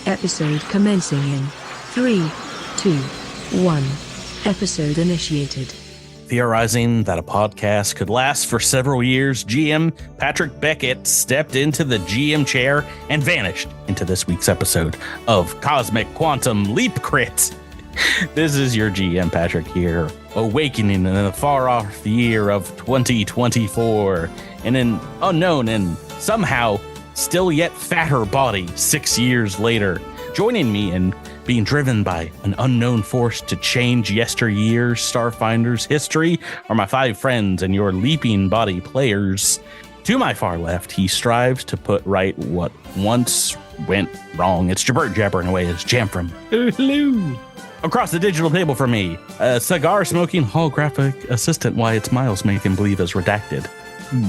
Episode commencing in 3, 2, 1. Episode initiated. Theorizing that a podcast could last for several years, GM Patrick Beckett stepped into the GM chair and vanished into this week's episode of Cosmic Quantum Leap Crit. This is your GM Patrick here, awakening in the far-off year of 2024 in an unknown and somehow still yet fatter body 6 years later. Joining me in being driven by an unknown force to change yesteryear's Starfinder's history are my 5 friends and your leaping body players. To my far left, he strives to put right what once went wrong. It's Jabert jabbering away his Jamfram. Hello. Across the digital table from me, a cigar-smoking holographic assistant Wyatt Miles make him believe is redacted.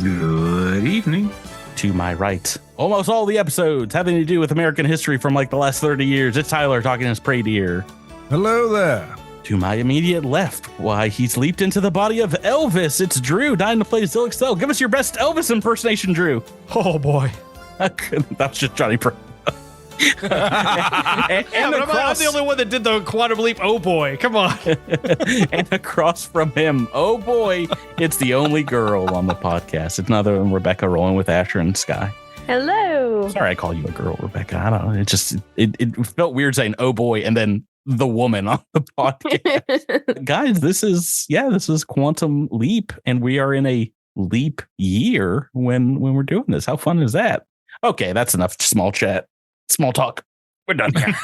Good evening. To my right, almost all the episodes having to do with American history from like the last 30 years. It's Tyler talking his prey deer. Hello there. To my immediate left, why, he's leaped into the body of Elvis. It's Drew, dying to play Zilixel. Give us your best Elvis impersonation, Drew. Oh, boy. That was just Johnny Pro. I'm the only one that did the quantum leap. Oh, boy. Come on. And across from him, oh, boy, it's the only girl on the podcast. It's none other than Rebecca rolling with Asher and Sky. Hello. Sorry I call you a girl, Rebecca. I don't know. It felt weird saying, oh, boy, and then the woman on the podcast. Guys, this is Quantum Leap, and we are in a leap year when we're doing this. How fun is that? Okay, that's enough small talk. We're done here.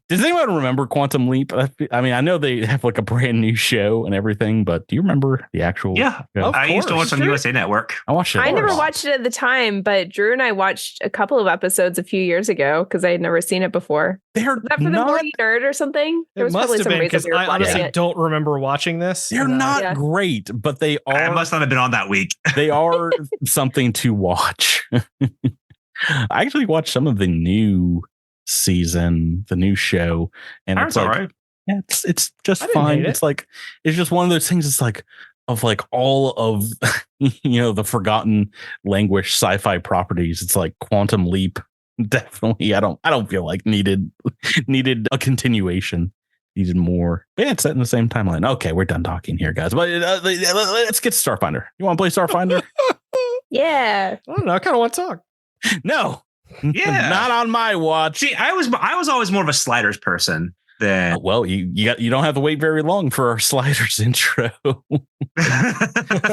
Does anyone remember Quantum Leap? I mean, I know they have like a brand new show and everything, but do you remember the actual? Yeah, show? I used to watch on USA Network. I watched it. I never watched it at the time, but Drew and I watched a couple of episodes a few years ago because I had never seen it before. They're Was that for the Morning Nerd or something? It must have been because I honestly don't remember watching this. They're not great, but they are. I must not have been on that week. They are something to watch. I actually watched some of the new season, the new show, and it's like, all right. Yeah, it's just fine. It's like it's just one of those things. It's like of like all of the forgotten language sci-fi properties. It's like Quantum Leap. Definitely, I don't feel like needed a continuation. Needed more. But yeah, it's set in the same timeline. Okay, we're done talking here, guys. But let's get to Starfinder. You want to play Starfinder? Yeah. I don't know. I kind of want to talk. No. Yeah, not on my watch. See, I was always more of a sliders person than. Well, you don't have to wait very long for our sliders intro.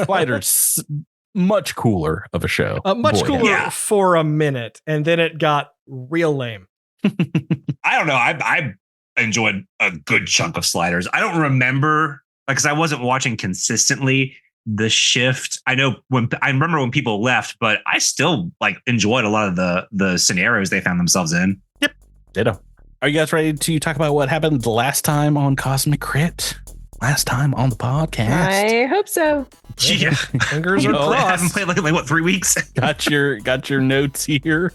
Sliders, much cooler of a show. Much cooler for a minute, and then it got real lame. I don't know. I enjoyed a good chunk of sliders. I don't remember because I wasn't watching consistently. The shift. I remember when people left, but I still enjoyed a lot of the scenarios they found themselves in. Yep. Ditto. Are you guys ready to talk about what happened the last time on Cosmic Crit? Last time on the podcast? I hope so. Yeah. Fingers are crossed. I haven't played like 3 weeks. Got your notes here.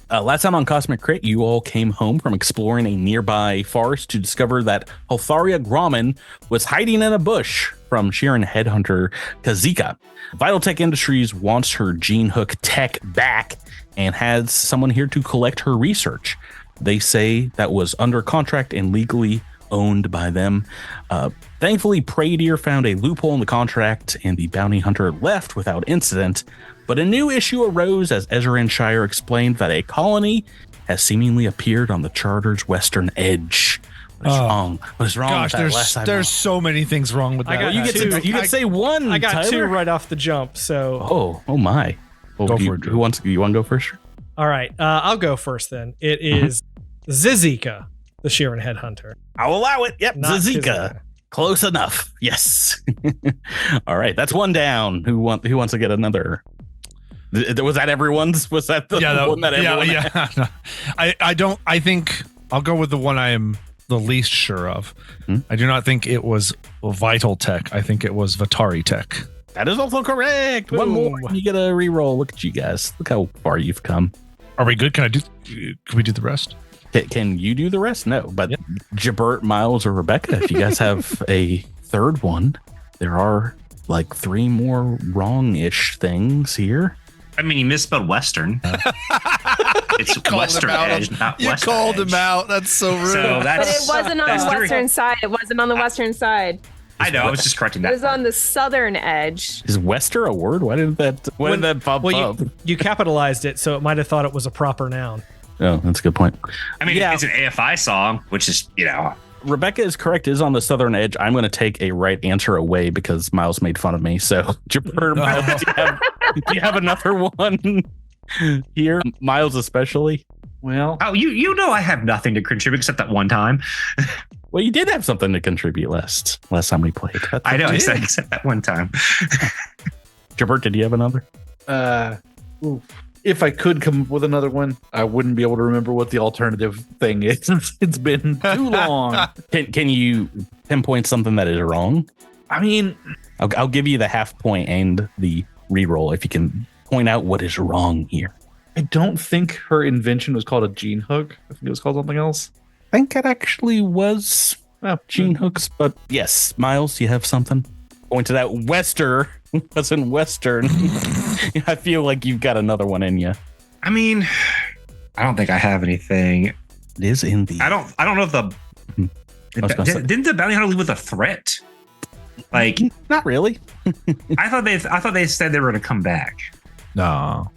Last time on Cosmic Crit, you all came home from exploring a nearby forest to discover that Hotharia Grauman was hiding in a bush from Sheeran headhunter Kazika. Vitaltech Industries wants her Gene Hook tech back and has someone here to collect her research. They say that was under contract and legally owned by them. Thankfully, Prey Deer found a loophole in the contract and the bounty hunter left without incident. But a new issue arose as Ezran Shire explained that a colony has seemingly appeared on the charter's western edge. What is wrong? What is wrong? Gosh, with that last time? there's so many things wrong with that. You get to say one. I got Tyler. 2 right off the jump. So Oh my! Well, Go for it, Drew. You want to go first? all right, I'll go first then. It is Zizika, the Sheeran headhunter. I'll allow it. Yep, Not Zazika. Kazika. Close enough. Yes. All right, that's one down. Who wants to get another? Was that everyone's? Was that the one that everyone had? No. I think I'll go with the one I am the least sure of. I do not think it was Vital Tech. I think it was Vatari Tech. That is also correct. Boom. One more. You get a reroll. Look at you guys. Look how far you've come. Are we good? Can we do the rest? Can you do the rest? No, but Jabert, Miles, or Rebecca, if you guys have a third one, there are like 3 more wrong-ish things here. I mean, you misspelled Western. It's Western Edge, not You Western called Edge. him out. That's so rude. So But that's, it wasn't on the western side. It wasn't on the western side. I know. I was just correcting It that. was on the southern edge. Is Wester a word? Why did that pop up? You capitalized it, so it might have thought it was a proper noun. Oh, that's a good point. I mean, Yeah. it's an AFI song, which is, Rebecca is correct. It is on the southern edge. I'm going to take a right answer away because Miles made fun of me. So, Miles, do you have another one here? Miles especially. Well, oh, you know, I have nothing to contribute except that one time. Well, you did have something to contribute last time we played. I know, except that one time. Jabert, did you have another? if I could come up with another one, I wouldn't be able to remember what the alternative thing is. It's been too long. Can you pinpoint something that is wrong? I mean, I'll give you the half point and the reroll if you can point out what is wrong here. I don't think her invention was called a gene hook. I think it was called something else. I think it actually was gene hooks, but yes, Miles, you have something? Pointed out Wester wasn't Western. I feel like you've got another one in you. I mean, I don't think I have anything. It is in the. I don't know if the. Didn't the bounty hunter leave with a threat? Like, not really. I thought they said they were going to come back. No.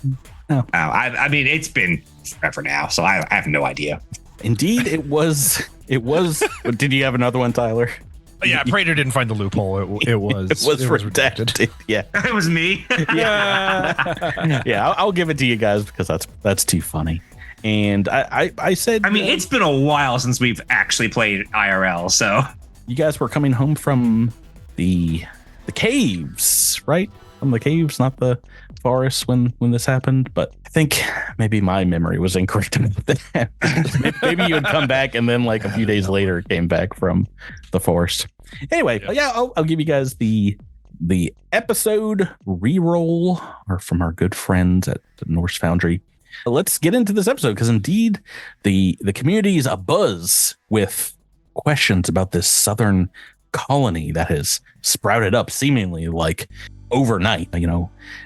No. I mean, it's been forever now, so I have no idea. Indeed, it was. Did you have another one, Tyler? Yeah, Prater didn't find the loophole. It was redacted. Yeah. It was me. Yeah. Yeah. I'll give it to you guys because that's too funny. And I said. I mean, it's been a while since we've actually played IRL, so you guys were coming home from the caves, right? From the caves, not the forest when this happened. But I think maybe my memory was incorrect about that. Maybe you had come back and then like a few days later came back from the forest. Anyway, yeah, I'll give you guys the episode reroll or from our good friends at the Norse Foundry. Let's get into this episode because indeed the community is abuzz with questions about this southern colony that has sprouted up seemingly like overnight,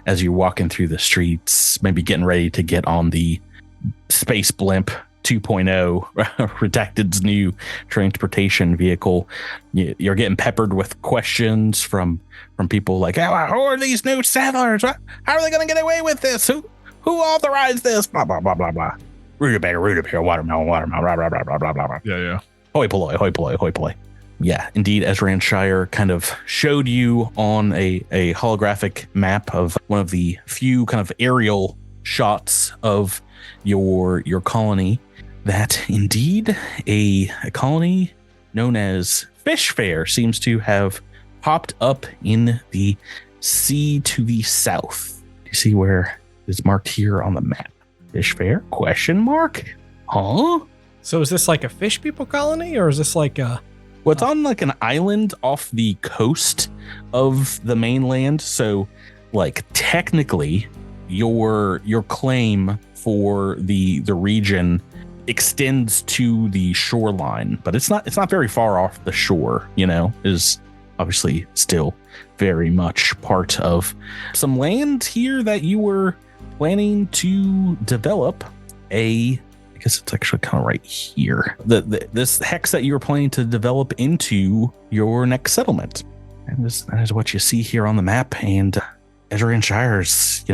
as you're walking through the streets, maybe getting ready to get on the Space Blimp 2.0, Redacted's new transportation vehicle. You're getting peppered with questions from people like, who are these new settlers? How are they going to get away with this? Who authorized this? Blah, blah, blah, blah, blah. Rutabaga, watermelon, blah, blah, blah, blah, blah, blah. Yeah. Hoi polloi, hoi polloi, hoi polloi. Yeah, indeed, Ezran Shire kind of showed you on a holographic map of one of the few kind of aerial shots of your colony that indeed a colony known as Fishfair seems to have popped up in the sea to the south. Do you see where it's marked here on the map? Fishfair? Question mark? Huh? So is this like a fish people colony, or is this like a... Well, it's on like an island off the coast of the mainland. So, like, technically, your claim for the region extends to the shoreline, but it's not very far off the shore. Is obviously still very much part of some land here that you were planning to develop I guess it's actually kind of right here. This hex that you were planning to develop into your next settlement. And that is what you see here on the map. And Ezran Shire's,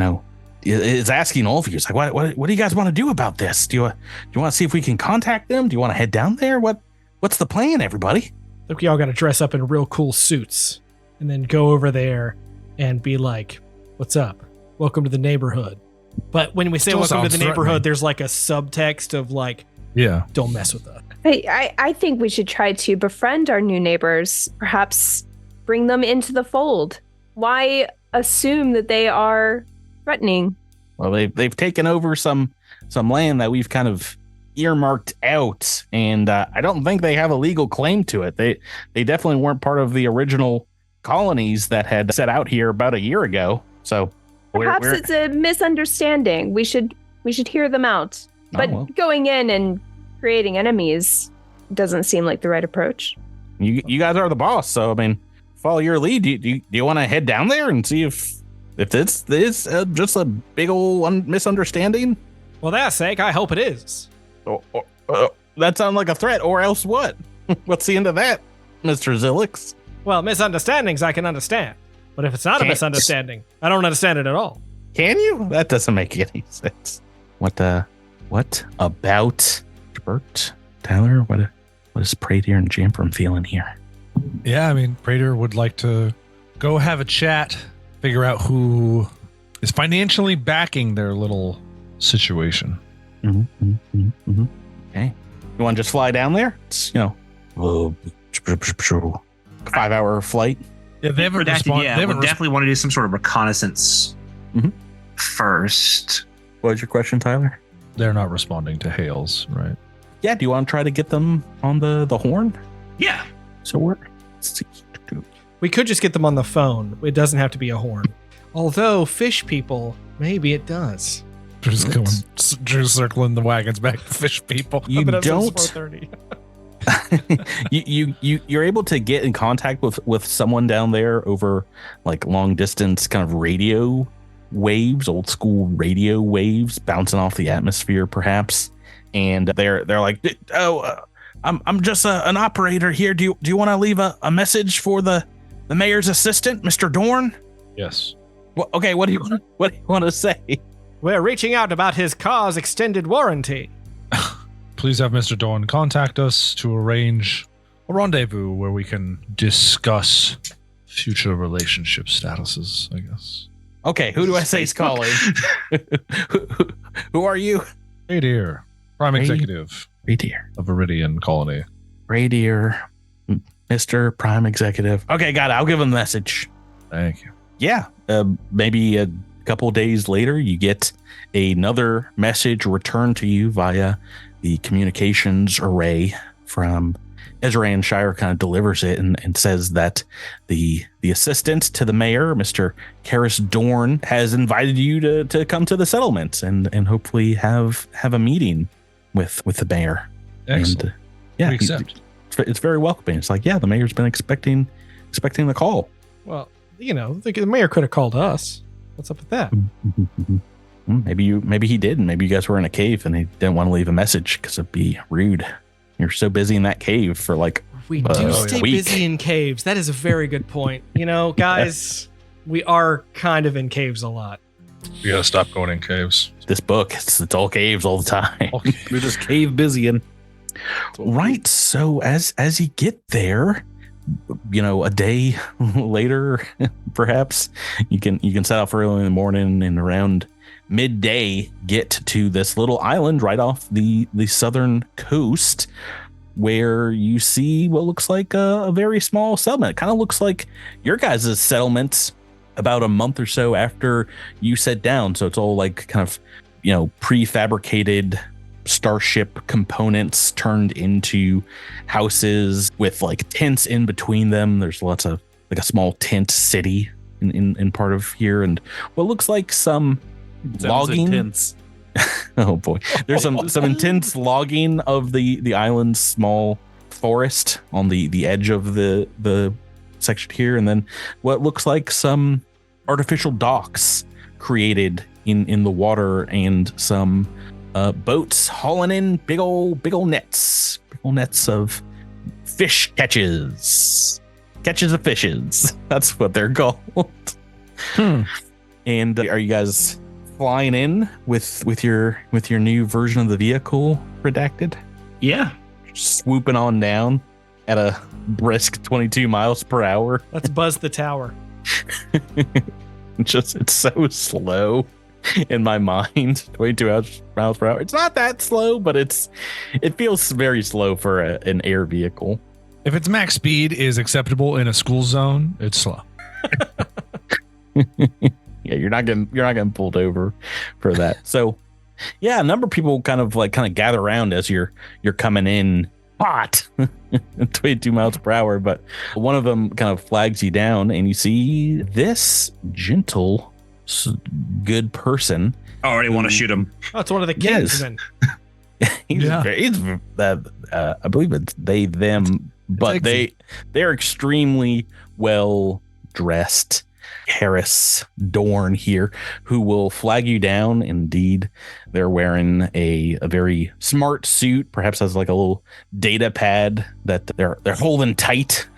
is asking all of you. It's like, what do you guys want to do about this? Do you want to see if we can contact them? Do you want to head down there? What's the plan, everybody? Look, y'all got to dress up in real cool suits and then go over there and be like, what's up? Welcome to the neighborhood. But when we say Still welcome to the sounds neighborhood, threatening. there's like a subtext of like, Yeah. don't mess with us. I think we should try to befriend our new neighbors, perhaps bring them into the fold. Why assume that they are threatening? Well, they've taken over some land that we've kind of earmarked out, and I don't think they have a legal claim to it. They definitely weren't part of the original colonies that had set out here about a year ago. So Perhaps it's a misunderstanding. We should hear them out. But well. going in and creating enemies doesn't seem like the right approach. You guys are the boss, so I mean, follow your lead. Do you want to head down there and see if If this is just a big old misunderstanding, Well, that's sake, I hope it is. that sounds like a threat, or else what? What's the end of that, Mr. Zilix? Well, misunderstandings I can understand. But if it's not a Can't. misunderstanding, I don't understand it at all. Can you? That doesn't make any sense. What about Bert? Tyler, what is Prater and Jamprum feeling here? Yeah, I mean, Prater would like to go have a chat, figure out who is financially backing their little situation. Okay. You want to just fly down there? It's, 5-hour flight. Yeah, they haven't responded. Yeah, we'll definitely want to do some sort of reconnaissance first. What was your question, Tyler? They're not responding to hails, right? Yeah, do you want to try to get them on the horn? Yeah. So We could just get them on the phone. It doesn't have to be a horn. Although fish people, maybe it does. Just circling the wagons back to fish people. You But don't. 4:30. You're able to get in contact with someone down there over like long distance kind of radio waves, old school radio waves bouncing off the atmosphere, perhaps. And they're like, I'm just an operator here. Do you want to leave a message for the mayor's assistant, Mr. Dorn? Yes. Well, okay. What do you want to say? We're reaching out about his car's extended warranty. Please have Mr. Dorn contact us to arrange a rendezvous where we can discuss future relationship statuses, I guess. Okay, who do I say is calling? Who are you? Radier, Prime Executive Radier. of Viridian Colony. Radier, Mr. Prime Executive. Okay, got it. I'll give him a message. Thank you. Yeah, maybe a couple days later, you get another message returned to you via the communications array from Ezran Shire. Kind of delivers it and says that the assistant to the mayor, Mr. Karis Dorn, has invited you to come to the settlement and hopefully have a meeting with the mayor. Excellent. And, yeah, We accept. it's very welcoming. It's like, yeah, the mayor's been expecting the call. Well, the mayor could have called us. What's up with that? Maybe he did, and maybe you guys were in a cave and he didn't want to leave a message because it'd be rude. You're so busy in that cave for like We do a stay week. busy in caves. That is a very good point. Guys, we are kind of in caves a lot. We gotta stop going in caves. This book, it's all caves all the time. Okay. We're just cave busy and Right. So as you get there, a day later, perhaps you can set off early in the morning and around midday get to this little island right off the southern coast where you see what looks like a very small settlement. It kind of looks like your guys' settlement about a month or so after you set down. So it's all like kind of, prefabricated starship components turned into houses with like tents in between them. There's lots of like a small tent city in part of here, and what looks like some logging. intense. Oh boy, there's some intense logging of the island's small forest on the edge of the section here, and then what looks like some artificial docks created in the water, and some boats hauling in big old nets of fish catches of fishes. That's what they're called. And are you guys flying in with your new version of the vehicle, redacted? Yeah. Swooping on down at a brisk 22 miles per hour. Let's buzz the tower. It's so slow in my mind. 22 miles per hour. It's not that slow, but it feels very slow for an air vehicle. If its max speed is acceptable in a school zone, it's slow. Yeah, you're not getting pulled over for that. So, yeah, a number of people kind of gather around as you're coming in hot, 22 miles per hour. But one of them kind of flags you down, and you see this gentle, good person. I already want to shoot him. Oh, it's one of the Yes. kingsmen. I believe it's they, them, but they're extremely well dressed. Harris Dorn here, who will flag you down. Indeed, they're wearing a very smart suit, perhaps has like a little data pad that they're holding tight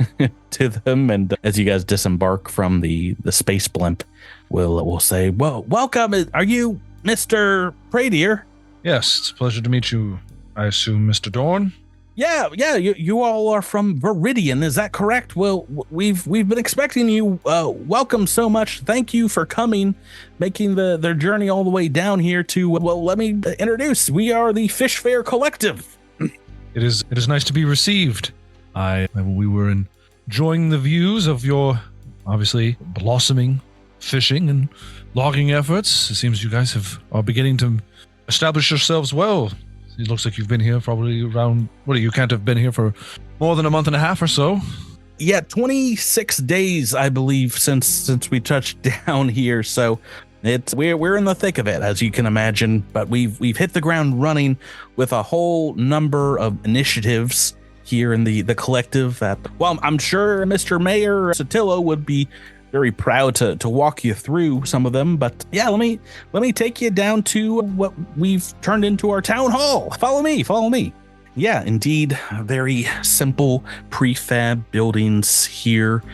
to them. And as you guys disembark from the space blimp, we'll say, well, welcome. Are you Mr. Pradier? Yes, it's a pleasure to meet you. I assume, Mr. Dorn? Yeah. You all are from Viridian, is that correct? Well, we've been expecting you. Welcome so much. Thank you for coming, making their journey all the way down here to. Well, let me introduce. We are the Fishfair Collective. It is nice to be received. We were enjoying the views of your obviously blossoming fishing and logging efforts. It seems you guys are beginning to establish yourselves well. It looks like you've been here probably around, you can't have been here for more than a month and a half or so. Yeah, 26 days, I believe, since we touched down here. So we're in the thick of it, as you can imagine. But we've hit the ground running with a whole number of initiatives here in the collective. That, well, I'm sure Mr. Mayor Sotillo would be very proud to walk you through some of them, but yeah, let me take you down to what we've turned into our town hall. Follow me. Yeah, indeed, very simple prefab buildings here.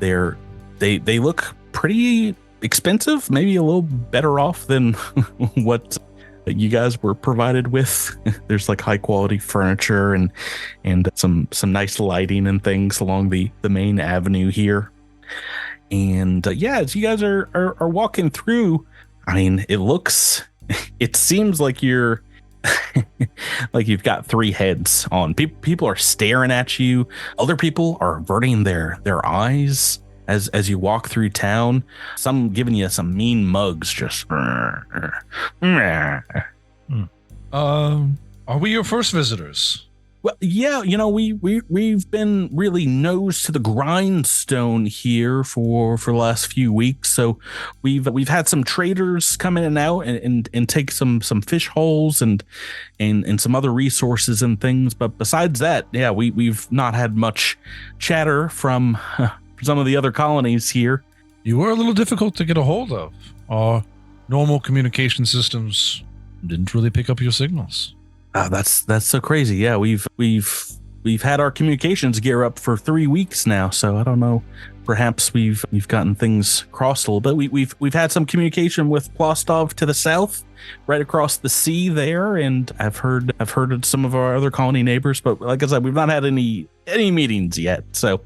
They look pretty expensive, maybe a little better off than what you guys were provided with. There's like high quality furniture and some nice lighting and things along the main avenue here. And as you guys are walking through, I mean, it seems like you're like you've got three heads on. People are staring at you. Other people are averting their eyes as you walk through town. Some giving you some mean mugs, just. Are we your first visitors? Well, yeah, we've been really nose to the grindstone here for the last few weeks. So we've had some traders come in and out and take some fish holes and some other resources and things. But besides that, yeah, we've not had much chatter from some of the other colonies here. You were a little difficult to get a hold of. Our normal communication systems didn't really pick up your signals. That's so crazy. Yeah, we've had our communications gear up for 3 weeks now, so I don't know. Perhaps we've gotten things crossed a little bit. We've had some communication with Plostov to the south, right across the sea there, and I've heard of some of our other colony neighbors, but like I said, we've not had any meetings yet. So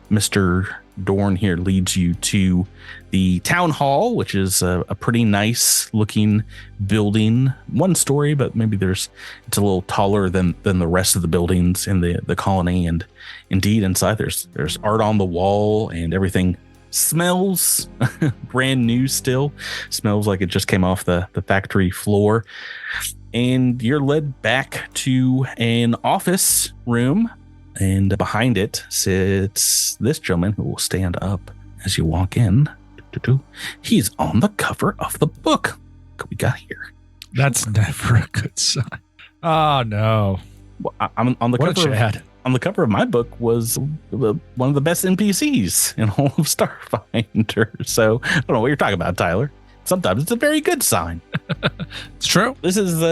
Mr. Dorn here leads you to the town hall, which is a pretty nice looking building, one story, but maybe it's a little taller than the rest of the buildings in the colony. And indeed, inside there's art on the wall, and everything smells brand new still. Smells like it just came off the factory floor. And you're led back to an office room. And behind it sits this gentleman who will stand up as you walk in. He's on the cover of the book. What we got here? That's never a good sign. Oh no! Well, I'm on the what cover. A Chad. On the cover of my book was one of the best NPCs in all of Starfinder. So I don't know what you're talking about, Tyler. Sometimes it's a very good sign. It's true. This is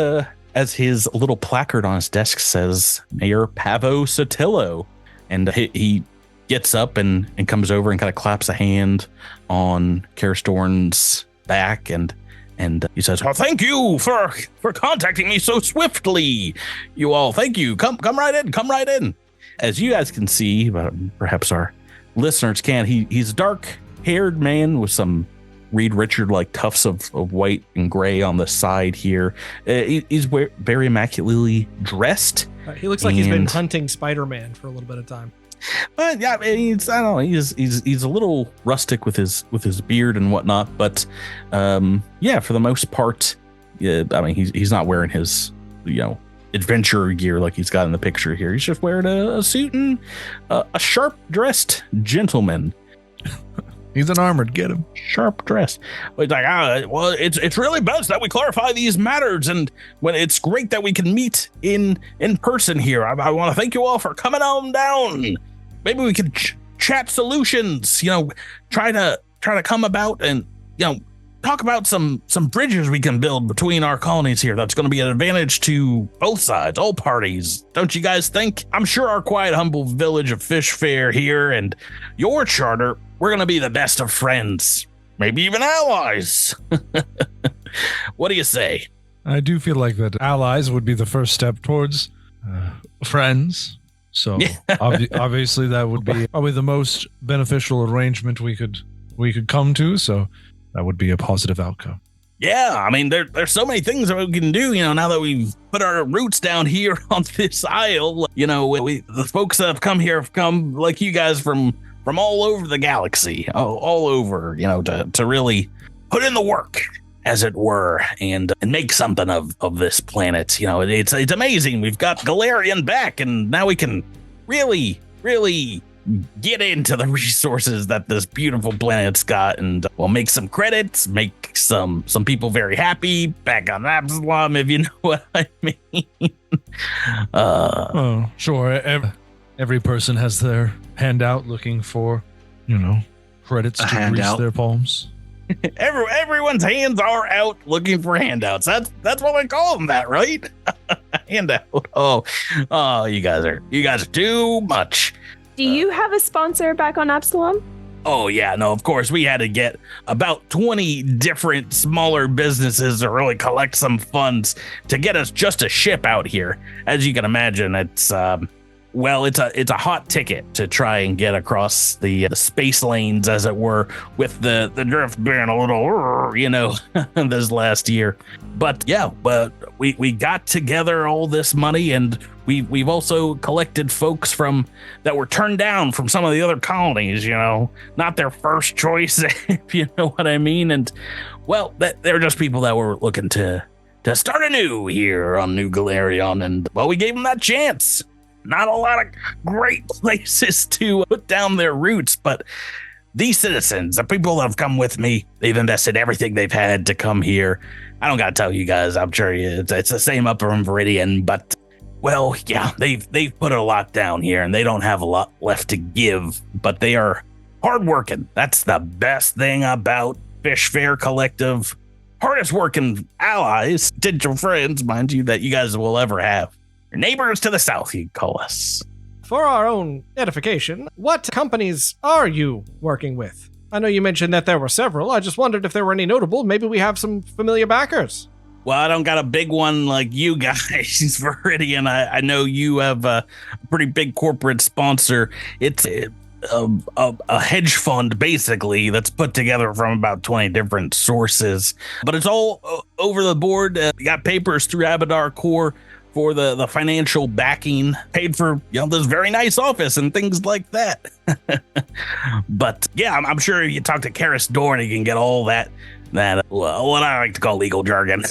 as his little placard on his desk says, Mayor Pavo Sotillo. And he gets up and comes over and kind of claps a hand on Karistorn's back and he says, "Well, thank you for contacting me so swiftly. You all, thank you. Come right in. As you guys can see, but perhaps our listeners can't, he's a dark-haired man with some Reed Richard like tufts of white and gray on the side here. He's very immaculately dressed. He looks like he's been hunting Spider-Man for a little bit of time. But yeah, I don't know. He's a little rustic with his beard and whatnot. But yeah, for the most part, I mean, he's not wearing his adventure gear like he's got in the picture here. He's just wearing a suit and a sharp dressed gentleman. He's an armored. Get him. Sharp dress. He's like, well, it's really best that we clarify these matters, and when it's great that we can meet in person here. I want to thank you all for coming on down. Maybe we could chat solutions, try to come about and, talk about some bridges we can build between our colonies here. That's going to be an advantage to both sides, all parties. Don't you guys think? I'm sure our quiet, humble village of Fishfair here and your charter, we're going to be the best of friends, maybe even allies. What do you say? I do feel like that allies would be the first step towards friends. So obviously that would be probably the most beneficial arrangement we could come to. So that would be a positive outcome. Yeah, I mean, there's so many things that we can do, now that we've put our roots down here on this isle. The folks that have come here have come like you guys from all over the galaxy, all over, to really put in the work, as it were, and make something of this planet. It's amazing. We've got Galarian back, and now we can really, really get into the resources that this beautiful planet's got, and we'll make some credits, make some people very happy back on Absalom, if you know what I mean. Sure. Every person has their handout looking for, credits to grease their palms. Everyone's hands are out looking for handouts. That's what I call them, that, right? Handout. Oh, you guys are too much. Do you have a sponsor back on Absalom? Oh, yeah, no, of course. We had to get about 20 different smaller businesses to really collect some funds to get us just a ship out here. As you can imagine, it's a hot ticket to try and get across the space lanes, as it were, with the drift being a little, this last year. But we got together all this money, and we've also collected folks that were turned down from some of the other colonies, not their first choice, if you know what I mean. And they're just people that were looking to start anew here on New Galarion, and we gave them that chance. Not a lot of great places to put down their roots, but these citizens, the people that have come with me, they've invested everything they've had to come here. I don't got to tell you guys, I'm sure it's the same up in Viridian, but they've put a lot down here, and they don't have a lot left to give, but they are hardworking. That's the best thing about Fishfair Collective. Hardest working allies, potential friends, mind you, that you guys will ever have. Your neighbors to the south, you'd call us. For our own edification, what companies are you working with? I know you mentioned that there were several. I just wondered if there were any notable. Maybe we have some familiar backers. Well, I don't got a big one like you guys, Viridian. I know you have a pretty big corporate sponsor. It's a hedge fund, basically, that's put together from about 20 different sources. But it's all over the board. You got papers through Abadar Core for the financial backing, paid for this very nice office and things like that. But yeah, I'm sure you talk to Karis Dorn, he can get all that what I like to call legal jargon,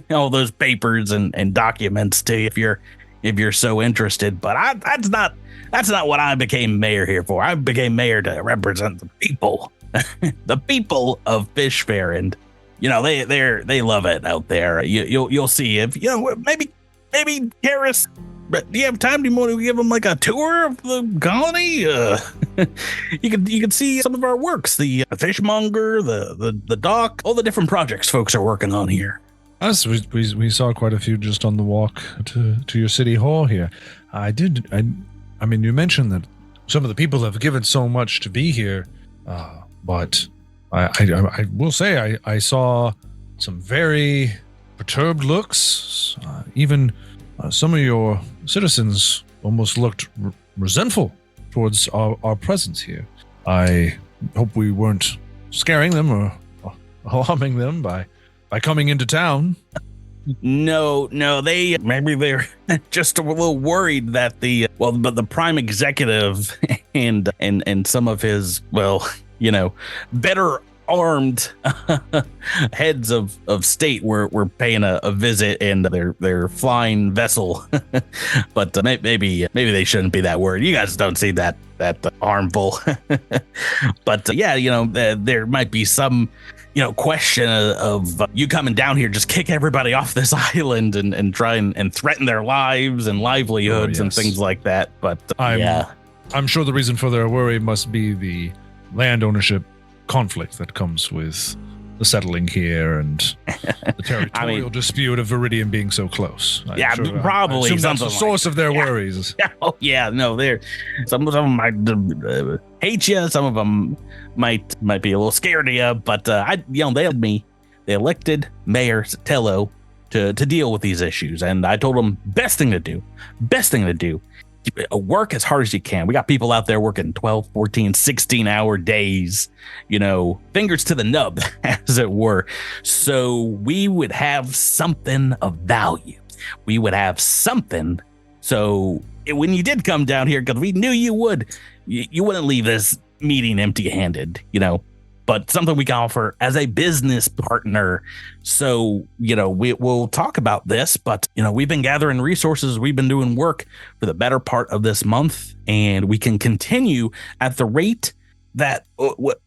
all those papers and documents to you if you're so interested. But that's not what I became mayor here for. I became mayor to represent the people, the people of Fishfair, and they love it out there. You'll see if maybe Karis, do you have time? Do you want to give them like a tour of the colony? You can see some of our works, the fishmonger, the dock, all the different projects folks are working on here. Us, we saw quite a few just on the walk to your city hall here. I mean, you mentioned that some of the people have given so much to be here, but I will say I saw some very perturbed looks. Even some of your citizens almost looked resentful towards our presence here. I hope we weren't scaring them or alarming them by coming into town. No, maybe they're just a little worried that but the prime executive and some of his, better armed heads of state were paying a visit in their flying vessel. But maybe they shouldn't be that worried. You guys don't see that harmful. But there might be some question of you coming down here, just kick everybody off this island and try and threaten their lives and livelihoods and things like that. But I'm sure the reason for their worry must be the land ownership conflict that comes with the settling here and the territorial dispute of Viridian being so close. Probably I assume that's something the source of their yeah. worries. Oh yeah, no, they're some of them might hate you, some of them might be a little scared of you, but they elected Mayor Sotelo to deal with these issues, and I told them best thing to do, work as hard as you can. We got people out there working 12, 14, 16-hour days, fingers to the nub, as it were. So we would have something of value. We would have something. So when you did come down here, because we knew you would, you wouldn't leave this meeting empty-handed, but something we can offer as a business partner. So, we'll talk about this, but, we've been gathering resources. We've been doing work for the better part of this month, and we can continue at the rate that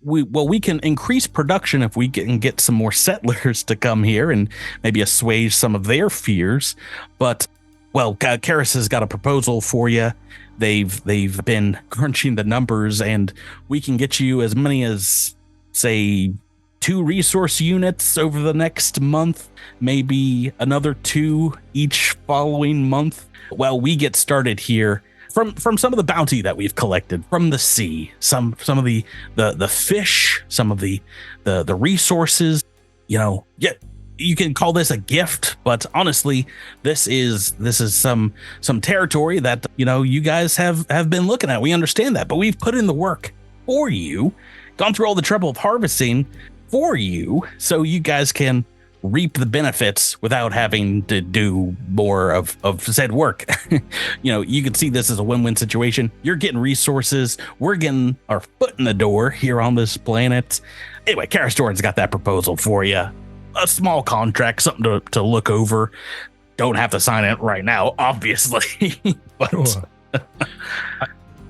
we can increase production if we can get some more settlers to come here and maybe assuage some of their fears. But, Karis has got a proposal for you. They've been crunching the numbers, and we can get you as many as, say, 2 resource units over the next month, maybe another 2 each following month. Well, we get started here from some of the bounty that we've collected from the sea, some of the fish, some of the resources. You can call this a gift, but honestly, this is some territory that you guys have been looking at. We understand that, but we've put in the work for you, gone through all the trouble of harvesting for you, so you guys can reap the benefits without having to do more of said work. You can see this as a win-win situation. You're getting resources. We're getting our foot in the door here on this planet. Anyway, Karis Doran's got that proposal for you. A small contract, something to look over. Don't have to sign it right now, obviously. But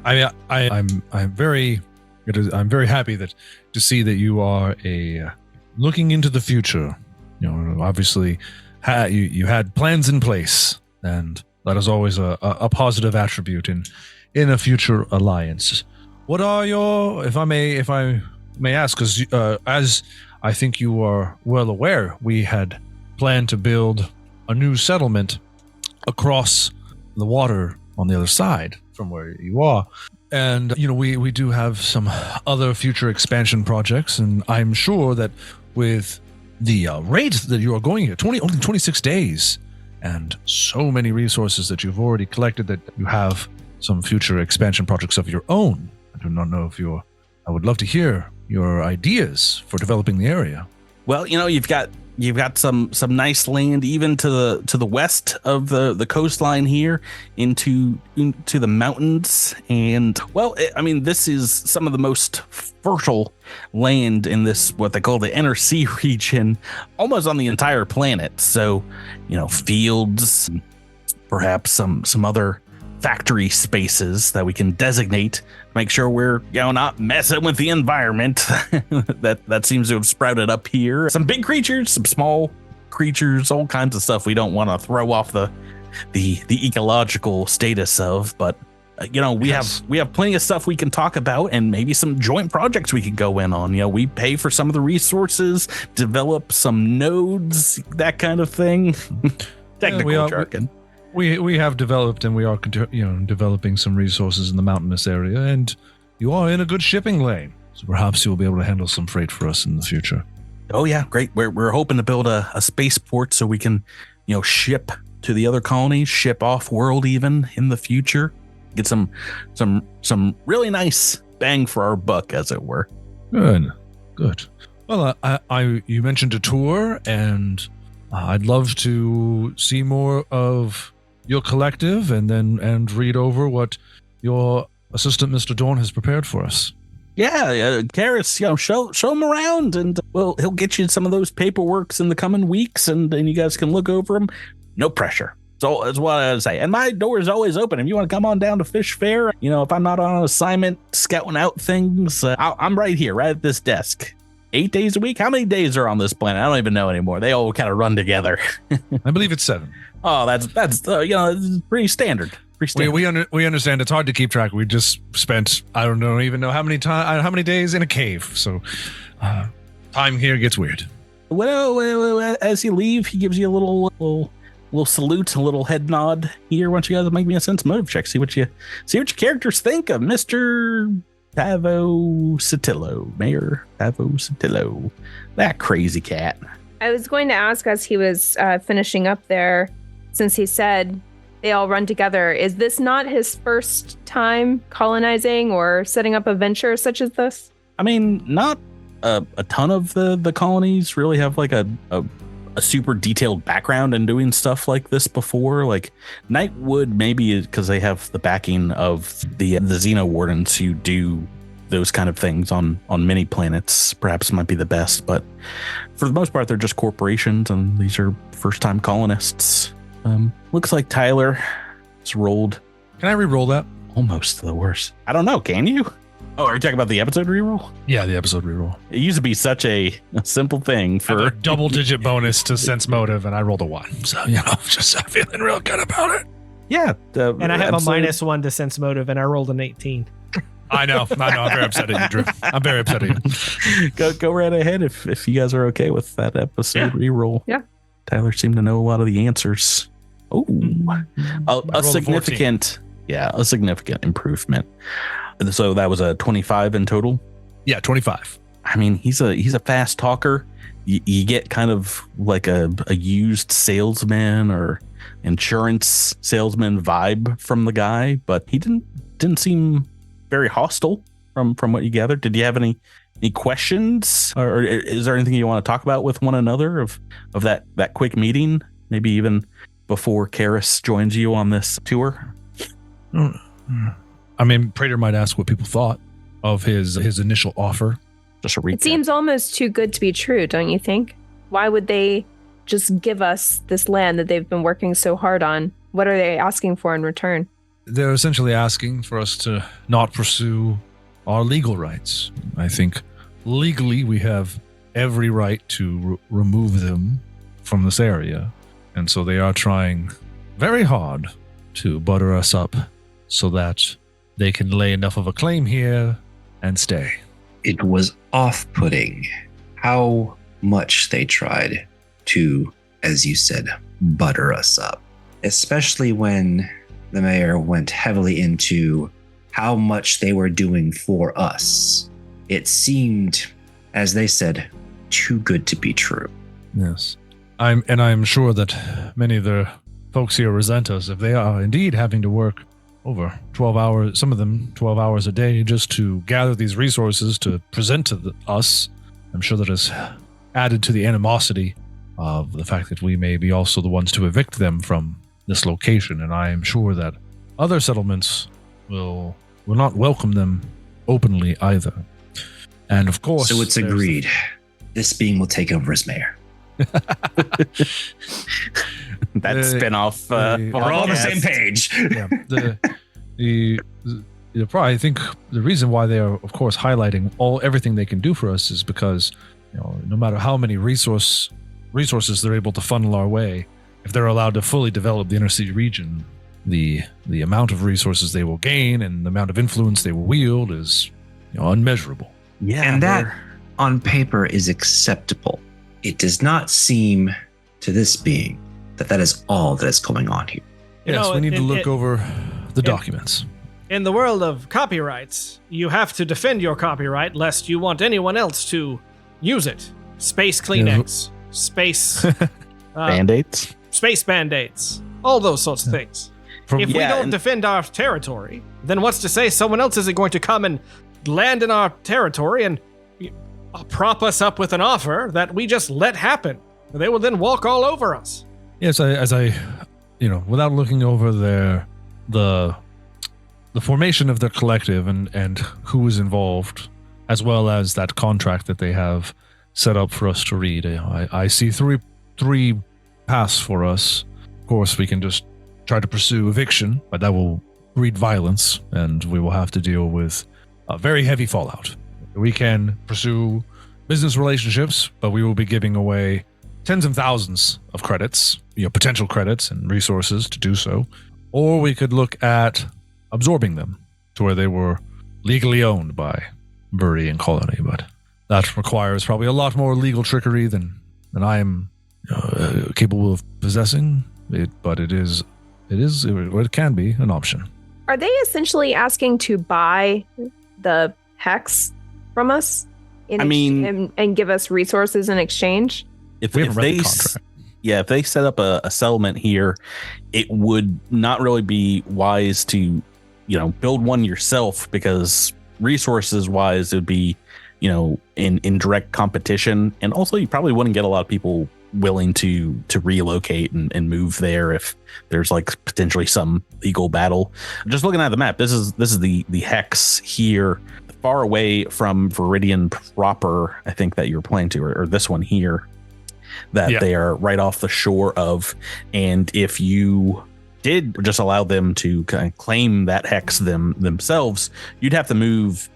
I'm very happy to see that you are looking into the future. Obviously, you had plans in place, and that is always a positive attribute in a future alliance. What are your, if I may ask, because as I think you are well aware, we had planned to build a new settlement across the water on the other side from where you are. And, we do have some other future expansion projects, and I'm sure that with the rate that you are going here, only 26 days, and so many resources that you've already collected, that you have some future expansion projects of your own. I do not know if I would love to hear your ideas for developing the area. Well, you've got some nice land even to the west of the coastline here into the mountains, and this is some of the most fertile land in this, what they call the inner sea region, almost on the entire planet. So, fields, perhaps some other factory spaces that we can designate to make sure we're not messing with the environment that seems to have sprouted up here. Some big creatures, some small creatures, all kinds of stuff we don't want to throw off the ecological status of, but we have plenty of stuff we can talk about, and maybe some joint projects we could go in on. We pay for some of the resources, develop some nodes, that kind of thing. Technical jargon. We have developed, and we are developing some resources in the mountainous area, and you are in a good shipping lane, so perhaps you will be able to handle some freight for us in the future. Oh yeah, great. We're hoping to build a spaceport so we can ship to the other colonies, ship off world even in the future, get some really nice bang for our buck, as it were. Good. Well, you mentioned a tour, and I'd love to see more of your collective and read over what your assistant, Mr. Dorn, has prepared for us. Yeah, Karis, show him around, and he'll get you some of those paperworks in the coming weeks, and you guys can look over them. No pressure. So that's what I would say. And my door is always open. If you want to come on down to Fishfair, if I'm not on an assignment scouting out things, I'm right here, right at this desk. 8 days a week? How many days are on this planet? I don't even know anymore. They all kind of run together. I believe it's 7. Oh, that's pretty standard. Pretty standard. We understand it's hard to keep track. We just spent I don't know how many days in a cave. So time here gets weird. Well, as you leave, he gives you a little salute, a little head nod here. Why don't you guys make me a sense motive check? See what your characters think of Mr. Tavo Sotillo, Mayor Tavo Sotillo, that crazy cat. I was going to ask as he was finishing up there, since he said they all run together, is this not his first time colonizing or setting up a venture such as this? I mean, not a ton of the colonies really have like a super detailed background in doing stuff like this before. Like Nightwood, maybe because they have the backing of the Xeno Wardens who do those kind of things on many planets, perhaps might be the best. But for the most part, they're just corporations, and these are first-time colonists. Looks like Tyler has rolled. Can I re-roll that? Almost the worst. I don't know. Can you? Oh, are you talking about the episode reroll? Yeah, the episode reroll. It used to be such a simple thing for a double-digit bonus to sense motive, and I rolled a 1. So, just feeling real good about it. Yeah. And I have a -1 to sense motive, and I rolled an 18. I know. I'm very upset at you, Drew. I'm very upset at you. Go right ahead if you guys are okay with that episode reroll. Yeah. Tyler seemed to know a lot of the answers. Oh, a significant, a significant improvement. So that was a 25 in total. Yeah, 25. I mean, he's a fast talker. You get kind of like a used salesman or insurance salesman vibe from the guy, but he didn't seem very hostile from what you gathered. Did you have any questions, or is there anything you want to talk about with one another of that quick meeting? Maybe even before Karis joins you on this tour. I mean, Prater might ask what people thought of his initial offer. Just a recap. It seems almost too good to be true, don't you think? Why would they just give us this land that they've been working so hard on? What are they asking for in return? They're essentially asking for us to not pursue our legal rights. I think legally we have every right to remove them from this area. And so they are trying very hard to butter us up so that they can lay enough of a claim here and stay. It was off-putting how much they tried to, as you said, butter us up. Especially when the mayor went heavily into how much they were doing for us. It seemed, as they said, too good to be true. Yes. I'm sure that many of the folks here resent us if they are indeed having to work over 12 hours, some of them 12 hours a day, just to gather these resources to present to us. I'm sure that has added to the animosity of the fact that we may be also the ones to evict them from this location, and I am sure that other settlements will not welcome them openly either. And of course... So it's agreed. This being will take over as mayor. That spinoff. We're all on the same page. I think the reason why they are, of course, highlighting everything they can do for us is because, no matter how many resources they're able to funnel our way, if they're allowed to fully develop the inner city region, the amount of resources they will gain and the amount of influence they will wield is unmeasurable. Yeah, and that on paper is acceptable. It does not seem to this being that is all that is going on here. Yes, we need to look over the documents. In the world of copyrights, you have to defend your copyright lest you want anyone else to use it. Space Kleenex, space Band-Aids, space Band-Aids, all those sorts of things. If we don't defend our territory, then what's to say someone else isn't going to come and land in our territory and prop us up with an offer that we just let happen? They will then walk all over us. Yes, as I without looking over the formation of their collective and who is involved, as well as that contract that they have set up for us to read, I see three paths for us. Of course, we can just try to pursue eviction, but that will breed violence, and we will have to deal with a very heavy fallout. We can pursue business relationships, but we will be giving away tens of thousands of credits, potential credits and resources to do so. or we could look at absorbing them to where they were legally owned by Bury and Colony, but that requires probably a lot more legal trickery than I am capable of possessing. But it can be an option. Are they essentially asking to buy the hex from us? And give us resources in exchange? If they set up a settlement here, it would not really be wise to, build one yourself, because resources wise, it would be, in direct competition. And also you probably wouldn't get a lot of people willing to relocate and move there if there's like potentially some legal battle. Just looking at the map, this is the hex here, far away from Viridian proper, I think that you're playing to, or this one here, that they are right off the shore of. And if you did just allow them to kind of claim that hex themselves, you'd have to move,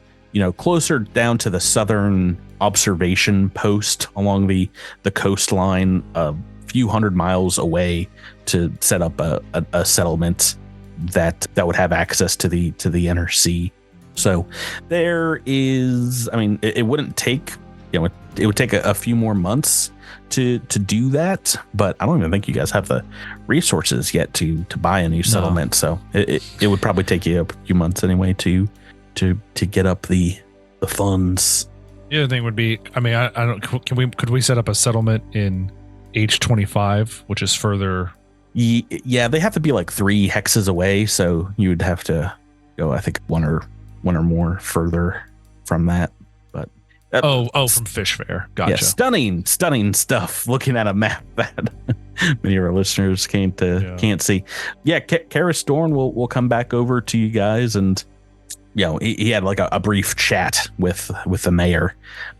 closer down to the southern observation post along the coastline, a few hundred miles away, to set up a settlement that would have access to the inner sea. So there is, it wouldn't take, it would take a few more months to do that, but I don't even think you guys have the resources yet to buy a new settlement. So it would probably take you a few months anyway to get up the funds. The other thing would be, I don't, could we set up a settlement in H25, which is further? Yeah, they have to be like 3 hexes away, so you would have to go, I think, one or more further from that. But from Fishfair. Gotcha. Yeah, stunning stuff. Looking at a map that many of our listeners can't see. Yeah, Karis Dorn will come back over to you guys, and he had like a brief chat with the mayor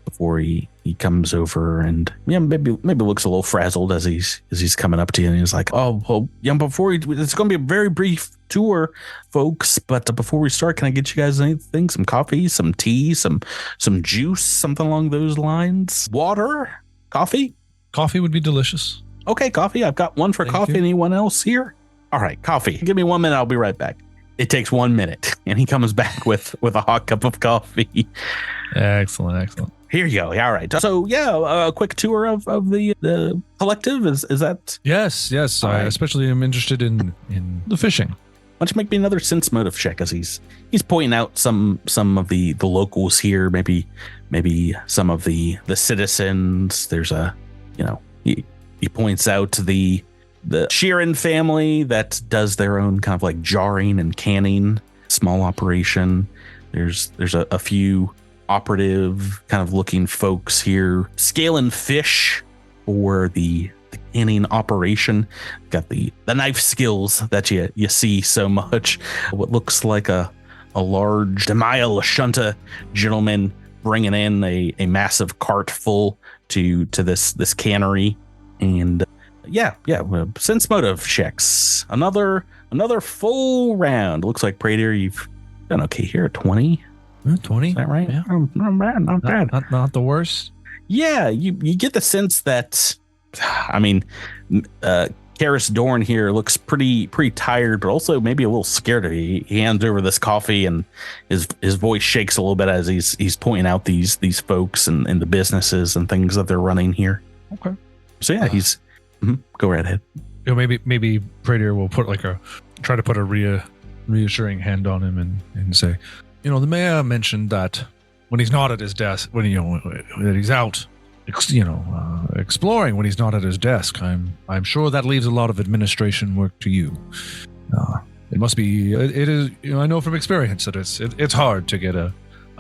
before he comes over, and maybe looks a little frazzled as he's coming up to you, and he's like, oh well, it's going to be a very brief tour, folks, but before we start, can I get you guys anything? Some coffee, some tea, some juice, something along those lines? Water? Coffee would be delicious. Okay, coffee. I've got one for Thank coffee. you. Anyone else here? All right, coffee. Give me 1 minute. I'll be right back. It takes 1 minute, and he comes back with a hot cup of coffee. Excellent. Here you go. All right. So a quick tour of the collective. Is that? Yes. I especially am interested in the fishing. Why don't you make me another sense motive check, as he's pointing out some of the locals here, maybe some of the citizens. There's he points out the Sheeran family that does their own kind of like jarring and canning, small operation. There's a few operative kind of looking folks here scaling fish for the canning operation. Got the knife skills that you see so much. What looks like a large Demaya Lashunta gentleman bringing in a massive cart full to this cannery. And sense motive checks. Another full round. Looks like Prater, you've done okay here. 20. 20. Is that right? Yeah. Not bad. Not the worst. Yeah, you get the sense that, Karis Dorn here looks pretty tired, but also maybe a little scared. He hands over this coffee, and his voice shakes a little bit as he's pointing out these folks and the businesses and things that they're running here. Okay. So yeah, he's go right ahead. Maybe Prater will try to put a reassuring hand on him and say, the mayor mentioned that when he's not at his desk, that he's out, exploring when he's not at his desk. I'm sure that leaves a lot of administration work to you. It must be. It is. I know from experience that it's hard to get a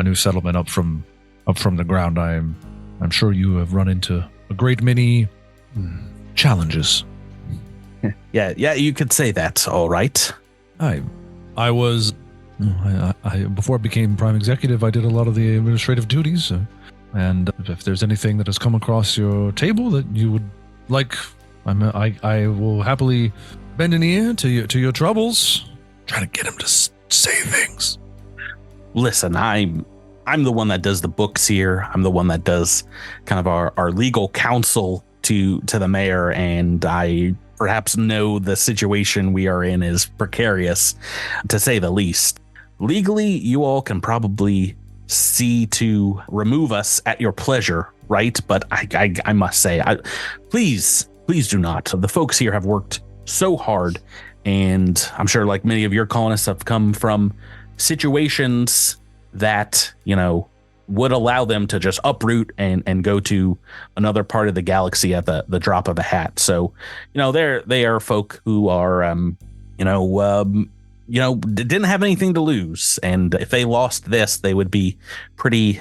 new settlement up from the ground. I'm sure you have run into a great many challenges. Yeah, you could say that. All right. I was. I before I became prime executive, I did a lot of the administrative duties. And if there's anything that has come across your table that you would like, I will happily bend an ear to your troubles. Try to get him to say things. Listen, I'm the one that does the books here. I'm the one that does kind of our legal counsel to the mayor, and I perhaps know the situation we are in is precarious, to say the least. Legally, you all can probably see to remove us at your pleasure, right? But I must say, please do not. The folks here have worked so hard, and I'm sure like many of your colonists have come from situations that, would allow them to just uproot and go to another part of the galaxy at the drop of a hat. So, they are folk who are, didn't have anything to lose. And if they lost this, they would be pretty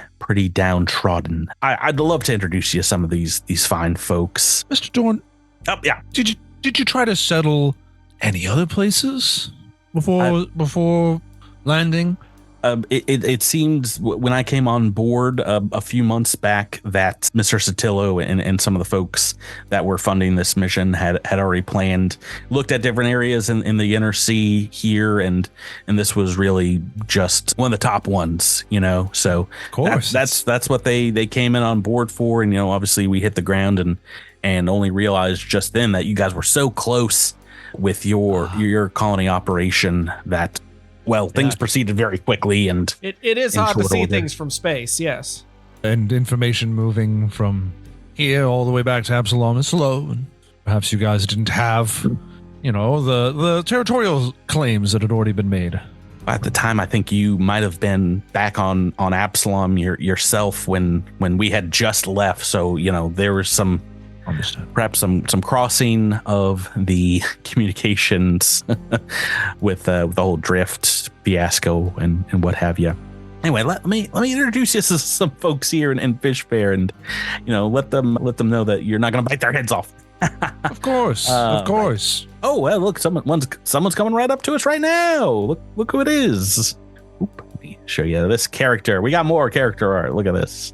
downtrodden. I'd love to introduce you to some of these fine folks. Mr. Dorn. Oh, yeah. Did you try to settle any other places before landing? It seemed when I came on board a few months back that Mr. Sotillo and some of the folks that were funding this mission had already looked at different areas in the inner sea here, and this was really just one of the top ones, So of course, that's what they came in on board for, and obviously we hit the ground and only realized just then that you guys were so close with your colony operation that. Well, things proceeded very quickly, and it is hard to see things from space, yes. And information moving from here all the way back to Absalom is slow, and perhaps you guys didn't have, the territorial claims that had already been made. At the time, I think you might have been back on Absalom yourself when we had just left. So, there was perhaps some crossing of the communications with the whole drift fiasco and what have you. Anyway, let me introduce you to some folks here in Fishfair, and let them know that you're not going to bite their heads off. Of course. Right. Oh well, look, someone's coming right up to us right now. Look who it is. Let me show you this character. We got more character art. Look at this.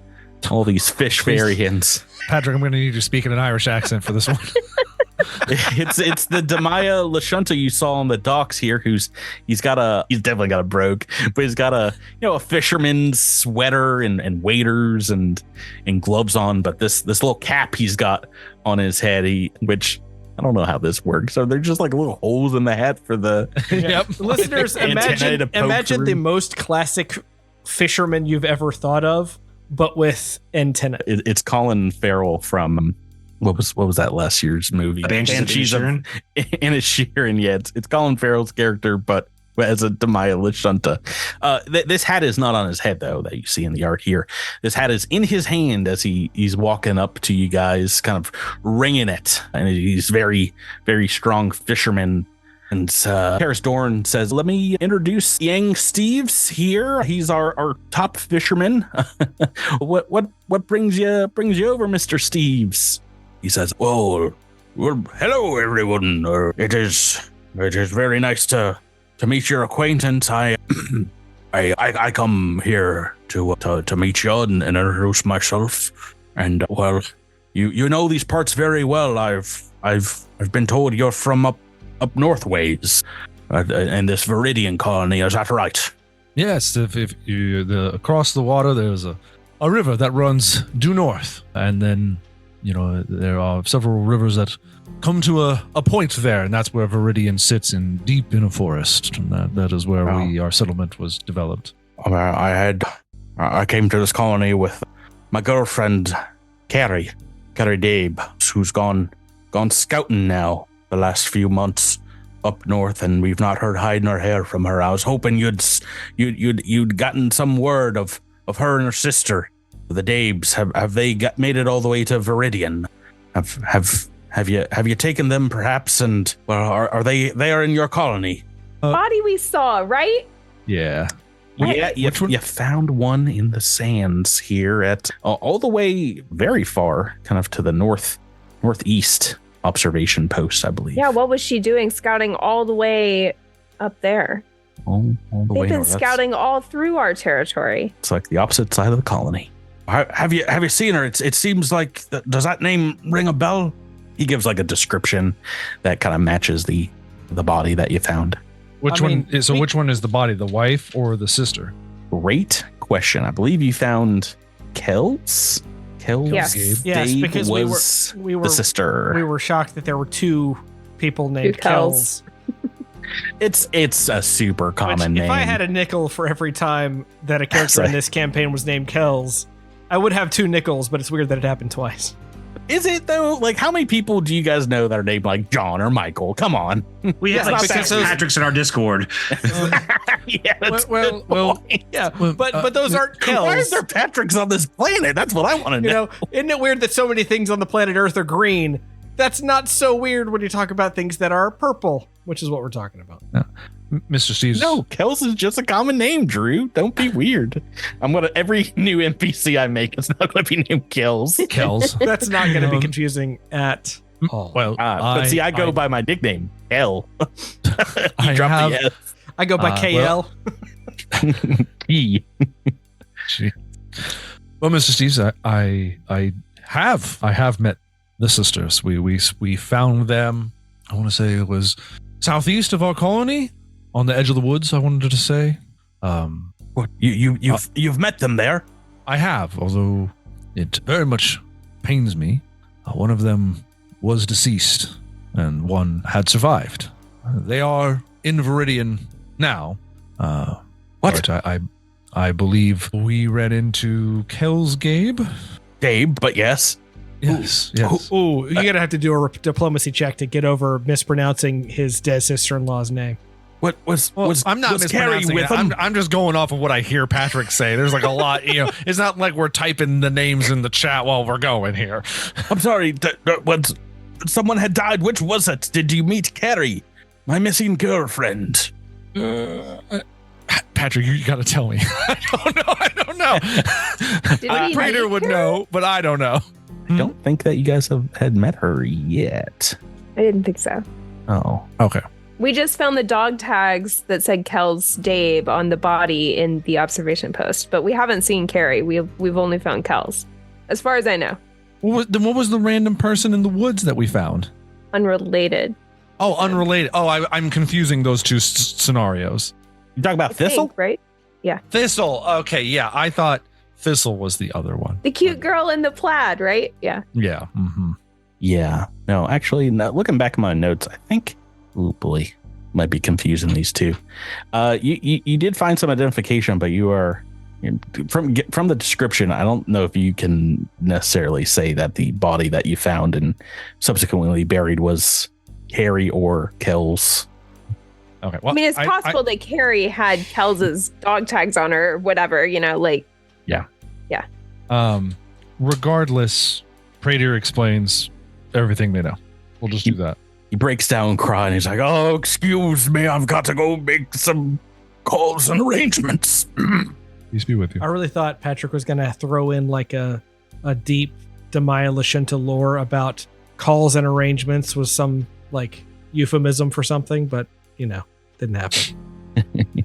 All these fish variants. Patrick, I'm going to need you to speak in an Irish accent for this one. It's the Demaya Lashunta you saw on the docks here. He's definitely got a brogue, but he's got a fisherman's sweater and waders and gloves on. But this little cap he's got on his head, which I don't know how this works. So they're just like little holes in the hat for the. Yep. Listeners, imagine the most classic fisherman you've ever thought of, but with antenna. It's Colin Farrell from what was that last year's movie? Banshees of Inisherin. Yeah, it's Colin Farrell's character, but as a Demaya Lashunta. This hat is not on his head though, that you see in the art here. This hat is in his hand as he's walking up to you guys, kind of ringing it, and he's very, very strong fisherman. And Paris Dorn says, "Let me introduce Yang Steves here. He's our top fisherman. What brings you over, Mr. Steves?" He says, "Well, hello everyone. It is very nice to meet your acquaintance. I come here to meet you and introduce myself. And well, you know these parts very well. I've been told you're from up north ways, in this Viridian colony. Is that right?" Yes. If you across the water, there's a river that runs due north, and then there are several rivers that come to a point there, and that's where Viridian sits deep in a forest, and that is where our settlement was developed. I came to this colony with my girlfriend Carrie Dabe, who's gone scouting now the last few months up north, and we've not heard hide nor hair from her. I was hoping you'd gotten some word of her and her sister, the Dabes. Have they made it all the way to Viridian? Have you taken them perhaps? And well, are they are in your colony? Body we saw, right? Yeah. Yeah, you found one in the sands here at all the way very far, kind of to the northeast observation post, I believe. Yeah, what was she doing scouting all the way up there? All the way They've been north. scouting all through our territory. It's like the opposite side of the colony. Have you seen her? It seems like does that name ring a bell? He gives like a description that kind of matches the body that you found. Which one is the body, the wife or the sister? Great question. I believe you found Kel's. Yes. Yes, because was we were the sister. We were shocked that there were two people named Kells. Kells. It's a super common name. If I had a nickel for every time that a character in this campaign was named Kells, I would have 2 nickels, but it's weird that it happened twice. Is it though? Like, how many people do you guys know that are named like John or Michael? Come on. We have like 6 Patricks in our Discord. Yeah. But those aren't Kells. Why is there Patricks on this planet? That's what I want to know. Isn't it weird that so many things on the planet Earth are green? That's not so weird when you talk about things that are purple, which is what we're talking about. Mr. Steve's. No, Kells is just a common name, Drew. Don't be weird. Every new NPC I make is not gonna be named Kells. Kells. That's not gonna be confusing at all. Well, but see, I go by my nickname, L. I go by KL. E. Well, Mr. Steve's, I have met the sisters. We found them. I want to say it was southeast of our colony, on the edge of the woods. I wanted to say. What you've met them there? I have, although it very much pains me. One of them was deceased, and one had survived. They are in Viridian now. What? But I believe we ran into Kells Gabe. But yes. Yes. Ooh, you're gonna have to do a diplomacy check to get over mispronouncing his dead sister-in-law's name. What was I'm not was Carrie mispronouncing with it. him? I'm just going off of what I hear Patrick say. There's like a lot, it's not like we're typing the names in the chat while we're going here. I'm sorry. Someone had died. Which was it? Did you meet Carrie, my missing girlfriend? Patrick, you got to tell me. I don't know. Prater would know, but I don't know. I don't think that you guys had met her yet. I didn't think so. Oh, okay. We just found the dog tags that said Kells Dabe on the body in the observation post, but we haven't seen Carrie. We've only found Kells, as far as I know. What was the random person in the woods that we found? Unrelated. Oh, unrelated. Oh, I'm confusing those two scenarios. You talking about Thistle? Right? Yeah. Thistle. Okay, yeah. I thought Thistle was the other one. The cute girl in the plaid, right? Yeah. Yeah. Mm-hmm. Yeah. No, actually, looking back at my notes, I think. Oh boy, might be confusing these two. You did find some identification, but you are from the description. I don't know if you can necessarily say that the body that you found and subsequently buried was Carrie or Kells. Okay. Well, I mean, it's possible that Carrie had Kells's dog tags on her or whatever, Yeah. Regardless, Prater explains everything they know. We'll just do that. He breaks down crying. He's like, "Oh, excuse me, I've got to go make some calls and arrangements." Peace be with you. I really thought Patrick was going to throw in like a deep Demaya Lashunta lore about calls and arrangements was some like euphemism for something, but didn't happen.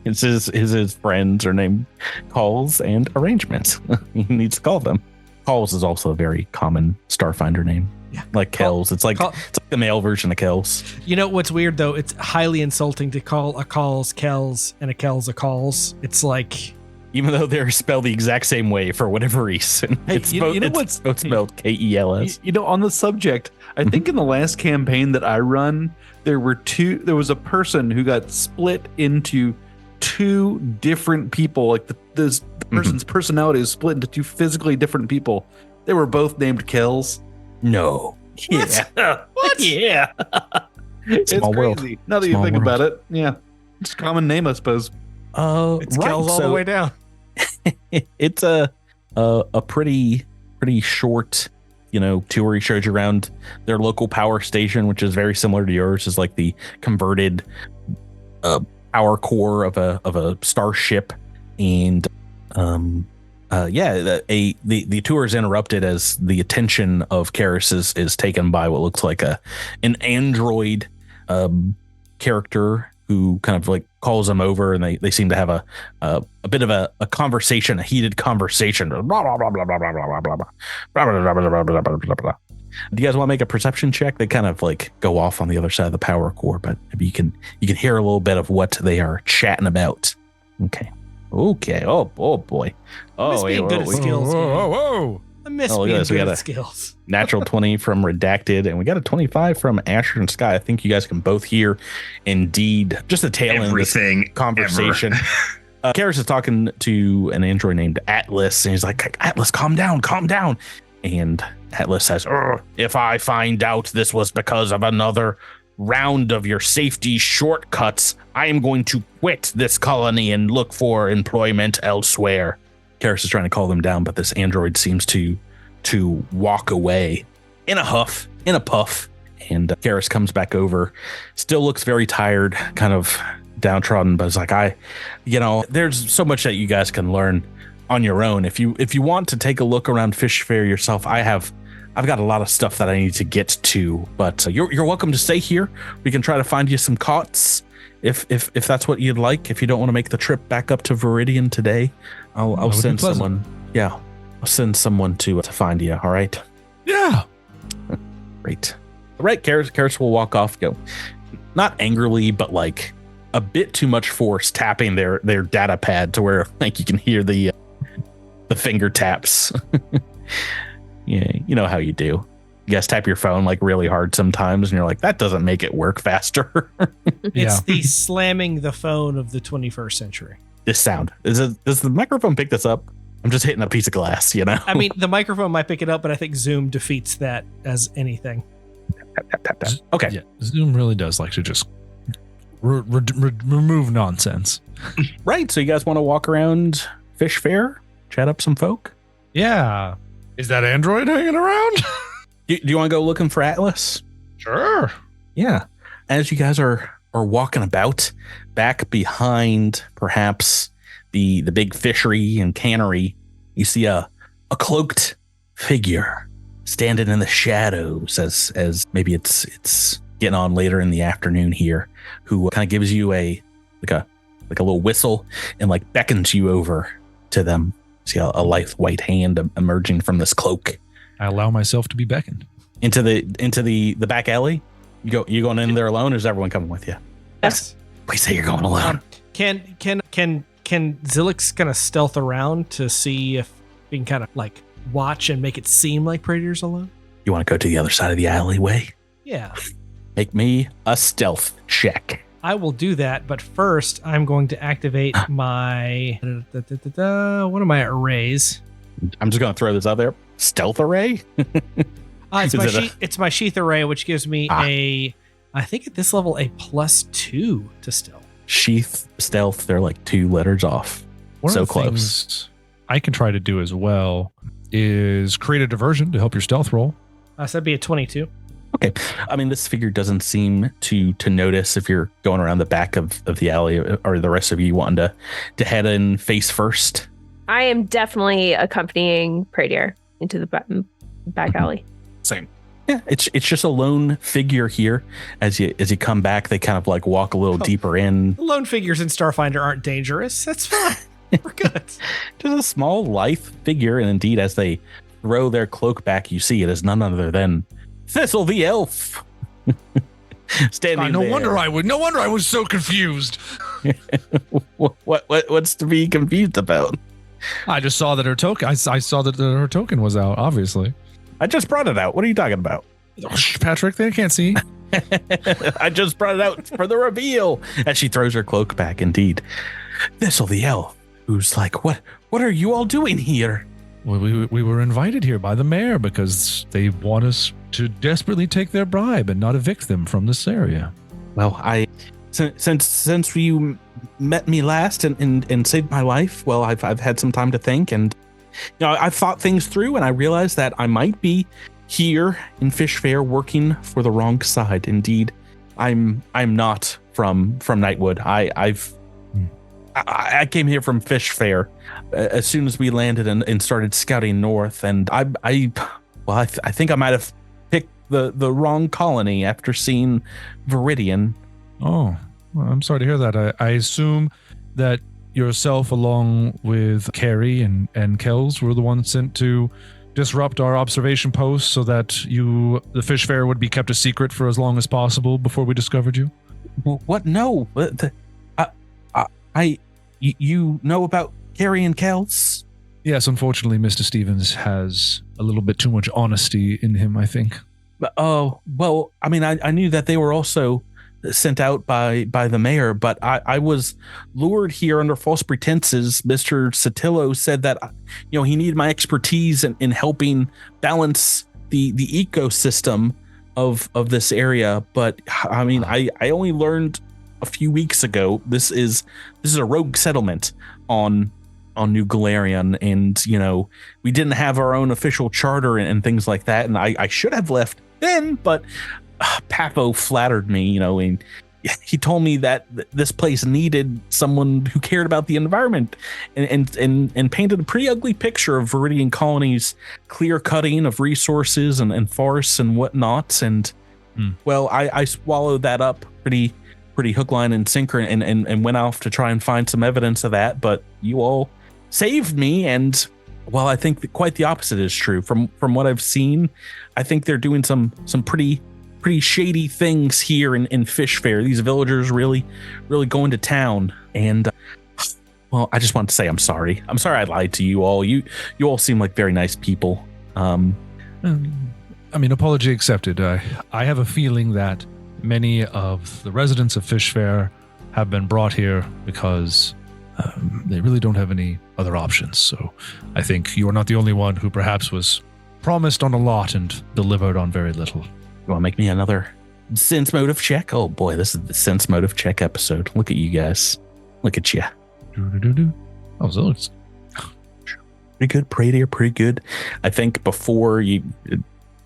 his friends are named Calls and Arrangements. He needs to call them. Calls is also a very common Starfinder name. Yeah, like Kells. It's like the male version of Kells. You know what's weird though? It's highly insulting to call a Calls Kells and a Kells a Calls. It's like, even though they're spelled the exact same way for whatever reason. Hey, it's both spelled Kells. On the subject, I think in the last campaign that I run, there was a person who got split into 2 different people. Like the person's personality is split into 2 physically different people. They were both named Kells. No. Yeah. What? Yeah. It's Small crazy. world. Now that you think about it. Yeah. It's a common name, I suppose. It's Kells all the way down. It's a pretty short, tour. He shows you around their local power station, which is very similar to yours. Is like the converted power core of a starship, and the tour is interrupted as the attention of Karis is taken by what looks like an android character who kind of like calls them over, and they seem to have a bit of a conversation, a heated conversation. Do you guys want to make a perception check? They kind of like go off on the other side of the power core, but maybe you can hear a little bit of what they are chatting about. Okay. Oh boy. Oh, He's being good at skills. Whoa. I miss Oh, look at being this. We good got at a- skills. Natural 20 from Redacted, and we got a 25 from Asher and Sky. I think you guys can both hear, indeed, just the tail end of this Everything conversation. Karis is talking to an android named Atlas, and he's like, Atlas, calm down. And Atlas says, if I find out this was because of another round of your safety shortcuts, I am going to quit this colony and look for employment elsewhere. Karis is trying to calm them down, but this android seems to walk away in a huff, in a puff. And Karis comes back over, still looks very tired, kind of downtrodden, but it's like, there's so much that you guys can learn on your own. If you want to take a look around Fishfair yourself, I've got a lot of stuff that I need to get to, but you're welcome to stay here. We can try to find you some cots if that's what you'd like. If you don't want to make the trip back up to Viridian today, I'll send someone. Yeah, I'll send someone to find you. All right. Yeah. Great. All right, Karis will walk off. Go, not angrily, but like a bit too much force tapping their data pad to where like you can hear the finger taps. Yeah, you know how you do. You guys tap your phone like really hard sometimes, and you're like, that doesn't make it work faster. It's the slamming the phone of the 21st century. This sound does the microphone pick this up? I'm just hitting a piece of glass, you know. I mean, the microphone might pick it up, but I think Zoom defeats that as anything. Tap. Okay. Yeah, Zoom really does like to just remove nonsense. Right. So you guys want to walk around Fishfair, chat up some folk? Yeah. Is that android hanging around? Do you want to go looking for Atlas? Sure. Yeah. As you guys are walking about, back behind perhaps the big fishery and cannery, you see a cloaked figure standing in the shadows as maybe it's getting on later in the afternoon here, who kind of gives you a little whistle and like beckons you over to them. See a lithe white hand emerging from this cloak. I allow myself to be beckoned into the back alley. You going in there alone, or is everyone coming with you? Yes. Please say you're going alone. Can Zilix kind of stealth around to see if we can kind of like watch and make it seem like Praetor's alone? You want to go to the other side of the alleyway? Yeah. Make me a stealth check. I will do that, but first I'm going to activate my one of my arrays. I'm just going to throw this out there. Stealth array? It's my sheath array, which gives me I think at this level, a +2 to stealth. Sheath, stealth, they're like 2 letters off. One So of the close. things I can try to do as well is create a diversion to help your stealth roll. So that'd be a 22. Okay. I mean, this figure doesn't seem to notice if you're going around the back of the alley, or the rest of you wanting to head in face first. I am definitely accompanying Praetor into the back alley. Same. Yeah, it's just a lone figure here. As you come back, they kind of like walk a little deeper in. Lone figures in Starfinder aren't dangerous. That's fine. We're good. Just a small, lithe figure, and indeed, as they throw their cloak back, you see it is none other than Thistle the elf. Standing No there. wonder I was so confused. What's to be confused about? I just saw that her token. I saw that her token was out. Obviously, I just brought it out. What are you talking about? oh, Patrick, they can't see. I just brought it out for the reveal. As she throws her cloak back, indeed, Thistle the elf, who's like, what are you all doing here? We were invited here by the mayor because they want us to desperately take their bribe and not evict them from this area. Well, since you met me last and saved my life, well, I've had some time to think, and I've thought things through, and I realized that I might be here in Fishfair working for the wrong side. Indeed, I'm not from Nightwood. I came here from Fishfair as soon as we landed and started scouting north, and I think I might have picked the wrong colony after seeing Viridian. Oh, well, I'm sorry to hear that. I assume that yourself, along with Carrie and Kells, were the ones sent to disrupt our observation post so that the Fishfair would be kept a secret for as long as possible before we discovered you. What? No. You know about Carrie and Kells? Yes, unfortunately, Mr. Stevens has a little bit too much honesty in him, I think. Oh, well, I mean, I knew that they were also sent out by the mayor, but I was lured here under false pretenses. Mr. Sotillo said that, he needed my expertise in helping balance the ecosystem of this area. But I mean, I only learned a few weeks ago, this is a rogue settlement on New Galarian, and we didn't have our own official charter and things like that, and I should have left then, but Papo flattered me, and he told me that this place needed someone who cared about the environment, and painted a pretty ugly picture of Viridian Colony's clear cutting of resources and forests and whatnot. And well, I swallowed that up pretty hook, line, and sinker, and went off to try and find some evidence of that. But you all saved me, and well, I think that quite the opposite is true. From what I've seen, I think they're doing some pretty shady things here in Fishfair. These villagers really going to town, and well, I just want to say I'm sorry. I'm sorry I lied to you all. You all seem like very nice people. I mean, apology accepted. I have a feeling that many of the residents of Fishfair have been brought here because they really don't have any other options. So I think you are not the only one who perhaps was promised on a lot and delivered on very little. You want to make me another sense motive check? Oh boy, this is the sense motive check episode. Look at you guys. Look at you. Oh, so it's pretty good. Pretty good. I think before you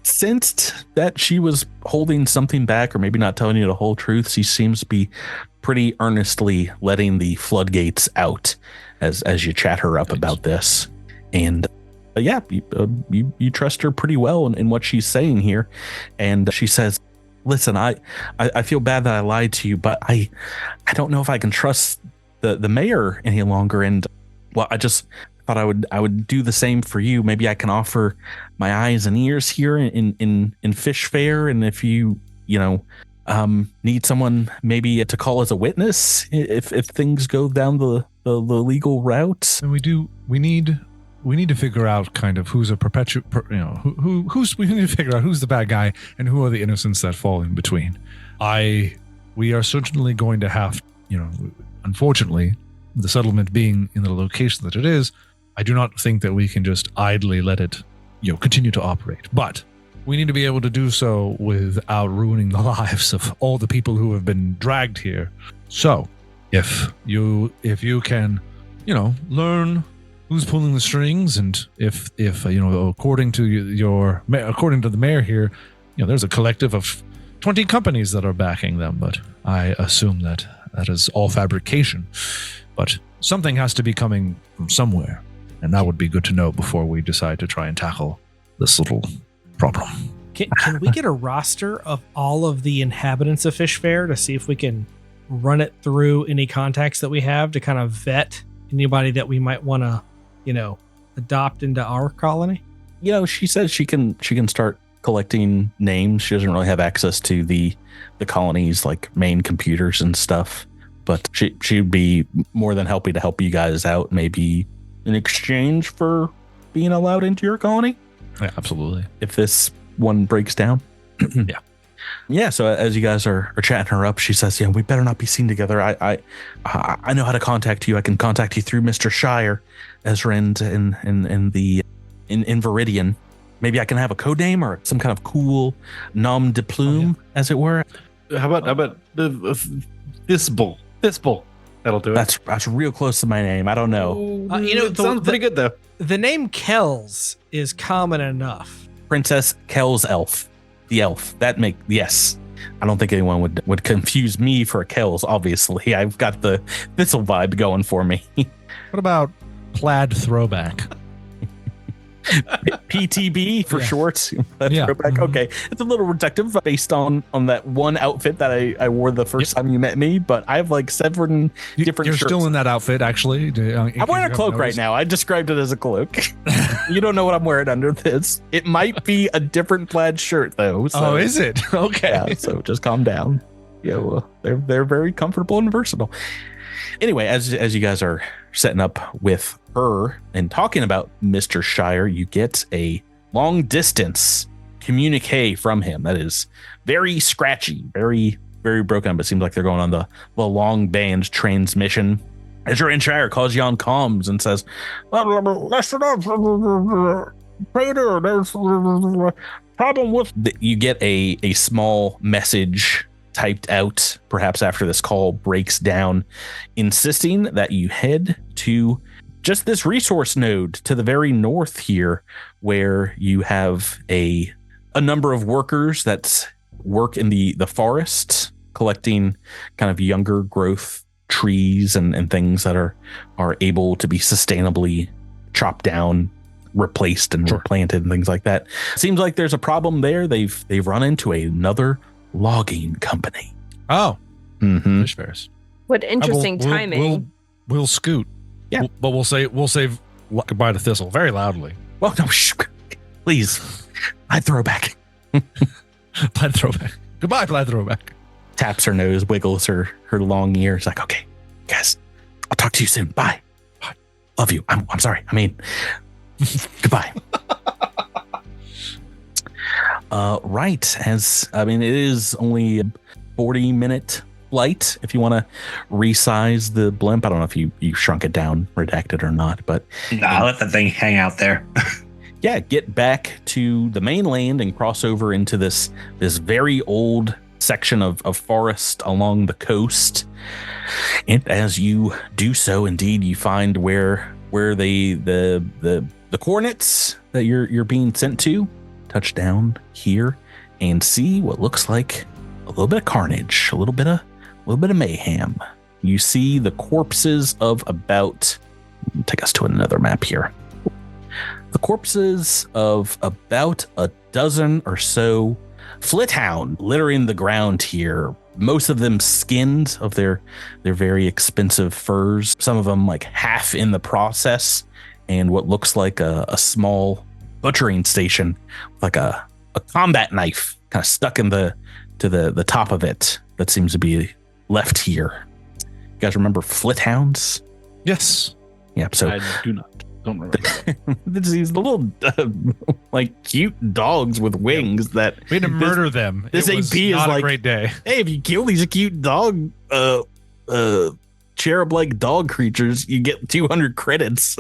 sensed that she was holding something back, or maybe not telling you the whole truth, she seems to be pretty earnestly letting the floodgates out as you chat her up about this. And yeah, you trust her pretty well in what she's saying here. And she says, listen, I feel bad that I lied to you, but I don't know if I can trust the mayor any longer. And well, I just thought I would do the same for you. Maybe I can offer my eyes and ears here in Fishfair. And if you need someone maybe to call as a witness if things go down the legal route. And we need to figure out kind of who's a we need to figure out who's the bad guy and who are the innocents that fall in between. We are certainly going to have, unfortunately, the settlement being in the location that it is, I do not think that we can just idly let it, continue to operate. But we need to be able to do so without ruining the lives of all the people who have been dragged here. So, if you can, learn who's pulling the strings, and if according to the mayor here, there's a collective of 20 companies that are backing them, but I assume that is all fabrication. But something has to be coming from somewhere, and that would be good to know before we decide to try and tackle this little problem. Can we get a roster of all of the inhabitants of Fishfair to see if we can run it through any contacts that we have to kind of vet anybody that we might want to, adopt into our colony? She says she can start collecting names. She doesn't really have access to the colony's like main computers and stuff, but she'd be more than happy to help you guys out, maybe in exchange for being allowed into your colony. Yeah, absolutely. If this one breaks down. Yeah. So as you guys are chatting her up, she says, we better not be seen together. I know how to contact you. I can contact you through Mr. Shire, Ezrand in Viridian. Maybe I can have a code name or some kind of cool nom de plume, as it were. How about the Thistle? That'll do it. That's real close to my name. I don't know. It sounds pretty good though. The name Kells is common enough. Princess Kells Elf. The elf. Yes. I don't think anyone would confuse me for a Kells, obviously. I've got the Thistle vibe going for me. What about Plaid Throwback? PTB for short. Yeah. Throwback. Okay. It's a little reductive based on that one outfit that I wore the first time you met me, but I have like 7 different You're shirts. still in that outfit, actually. I'm wearing a cloak right now. I described it as a cloak. You don't know what I'm wearing under this. It might be a different plaid shirt though. So, oh, is it? Okay. Yeah, so just calm down. Yeah, well, they're very comfortable and versatile. Anyway, as you guys are setting up with her. And talking about Mr. Shire, you get a long distance communique from him that is very scratchy, very, very broken, but seems like they're going on the long band transmission. As your Shire calls you on comms and says, listen up, Prater, there's a problem with... You get a small message typed out, perhaps after this call breaks down, insisting that you head to just this resource node to the very north here, where you have a number of workers that work in the forest, collecting kind of younger growth trees and things that are able to be sustainably chopped down, replaced and replanted and things like that. Seems like there's a problem there. They've run into another logging company. Oh, Fishfairs. What interesting timing. We'll scoot. Yeah, but we'll say goodbye to Thistle very loudly. Well, no, please. Plaid Throwback. Plaid Throwback. Goodbye, Plaid Throwback. Taps her nose, wiggles her long ears, like, okay, guys, I'll talk to you soon. Bye. Bye. Love you. I'm sorry. I mean, goodbye. Right. It is only a 40-minute flight if you want to resize the blimp. I don't know if you shrunk it down, redacted or not, but I'll let the thing hang out there. Yeah, get back to the mainland and cross over into this very old section of forest along the coast. And as you do so, indeed, you find where the coordinates that you're being sent to. Touch down here and see what looks like a little bit of carnage, a little bit of mayhem. You see the corpses of about, take us to another map here. The corpses of about a dozen or so flithound littering the ground here. Most of them skinned of their very expensive furs. Some of them like half in the process, and what looks like a small butchering station, like a combat knife kind of stuck in the top of it that seems to be left here. You guys remember flithounds? Yes. Yeah. So I do not. Don't remember. These little like cute dogs with wings that we had to murder them. This AP is like a great day. Hey, if you kill these cute dog cherub-like dog creatures, you get 200 credits.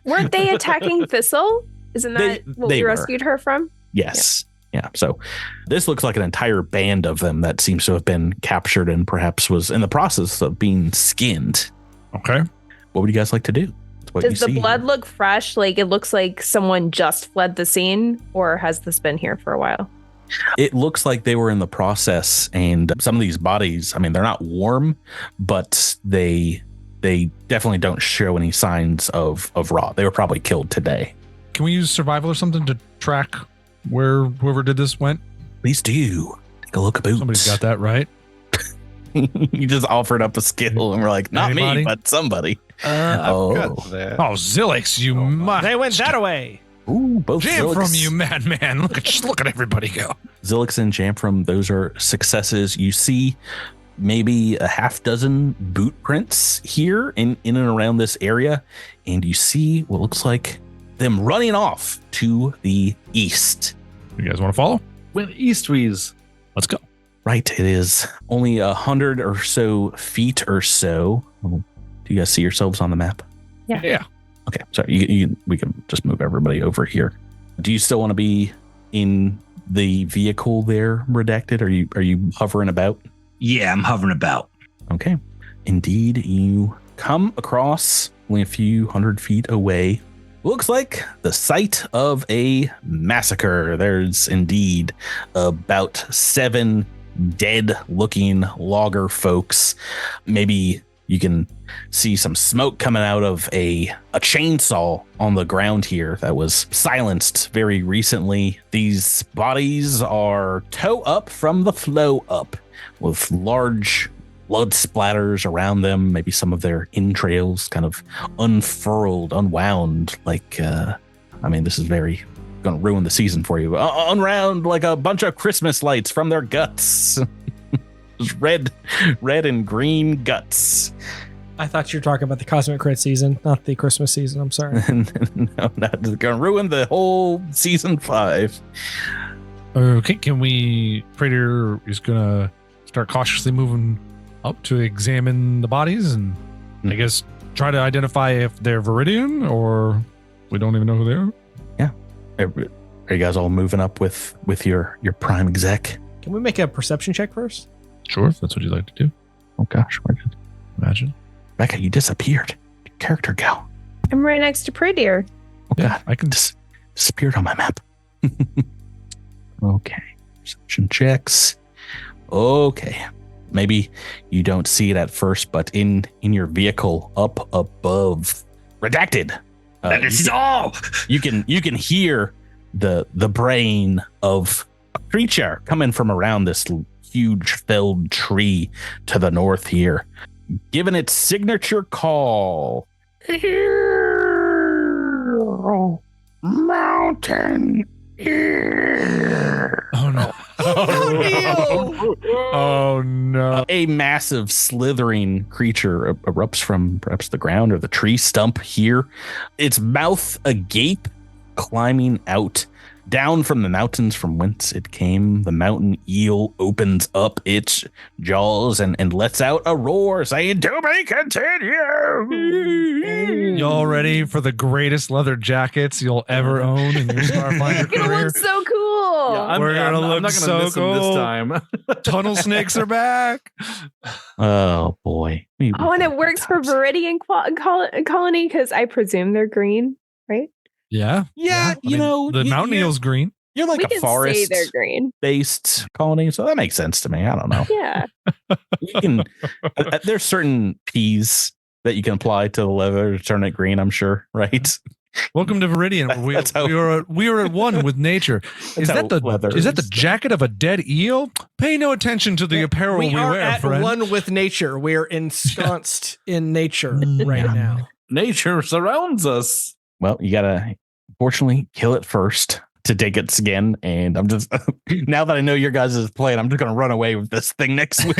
Weren't they attacking Thistle? Isn't that what we rescued her from? Yes. Yeah. So this looks like an entire band of them that seems to have been captured and perhaps was in the process of being skinned. Okay. What would you guys like to do? Does the blood look fresh? Like it looks like someone just fled the scene, or has this been here for a while? It looks like they were in the process, and some of these bodies, I mean, they're not warm, but they definitely don't show any signs of rot. They were probably killed today. Can we use survival or something to track where whoever did this went? Please do. Take a look at boots. Somebody's got that right. You just offered up a skill, and we're like, not Anybody? me, but somebody. I've got that. Oh, Zilix, you must. They went that away. Ooh, both Jam Zilix. from you, madman. Look at everybody go. Zilix and Jamfram, those are successes. You see maybe a half dozen boot prints here in and around this area, and you see what looks like them running off to the east. You guys want to follow? When eastways. Let's go. Right, it is only 100 or so feet or so. Do you guys see yourselves on the map? Yeah. Okay, so we can just move everybody over here. Do you still want to be in the vehicle there, Redacted? Are you hovering about? Yeah, I'm hovering about. Okay. Indeed, you come across only a few hundred feet away. Looks like the site of a massacre. There's indeed about 7 dead-looking logger folks. Maybe you can see some smoke coming out of a chainsaw on the ground here that was silenced very recently. These bodies are toe up from the flow up with large blood splatters around them. Maybe some of their entrails kind of unfurled, unwound. Like, this is very going to ruin the season for you. Unwound like a bunch of Christmas lights from their guts. red and green guts. I thought you were talking about the Cosmic Crit season, not the Christmas season. I'm sorry. No, not going to ruin the whole season 5. Okay, can we... Praetor is going to start cautiously moving up to examine the bodies and I guess try to identify if they're Viridian or we don't even know who they are. Yeah. Are you guys all moving up with your prime exec? Can we make a perception check first? Sure, if that's what you'd like to do. Oh gosh, where did Imagine. Becca, you disappeared. Character gal. I'm right next to Praetor. Oh Yeah, god, I can disappeared on my map. Okay. Perception checks. Okay. Maybe you don't see it at first, but in your vehicle up above, redacted. This is all. You can hear the brain of a creature coming from around this huge felled tree to the north here, giving its signature call. Mountain ear. Oh no. Oh no. A massive slithering creature erupts from perhaps the ground or the tree stump here, its mouth agape, climbing out down from the mountains from whence it came. The mountain eel opens up its jaws and lets out a roar saying, "To be continued." Y'all ready for the greatest leather jackets you'll ever own in your Starfinder It career? looks so cool. We're gonna look not so miss them cool. this time. Tunnel snakes are back. Oh boy. Oh, and it works for Viridian colony because I presume they're green, right? Yeah. Yeah, I mean, the mountain eel's green. You're like We a can say forest they're green. based colony, so that makes sense to me. I don't know. Yeah. You can there's certain P's that you can apply to the leather to turn it green, I'm sure, right? Welcome to Viridian. That's how- We are at one with nature. Is how that leather the is. jacket of a dead eel? Pay no attention to the apparel we are wear, at friend. one with nature. We're ensconced in nature right now. Nature surrounds us. Well, you gotta unfortunately kill it first to take its skin. And I'm just now that I know your guys' plan, I'm just gonna run away with this thing next week.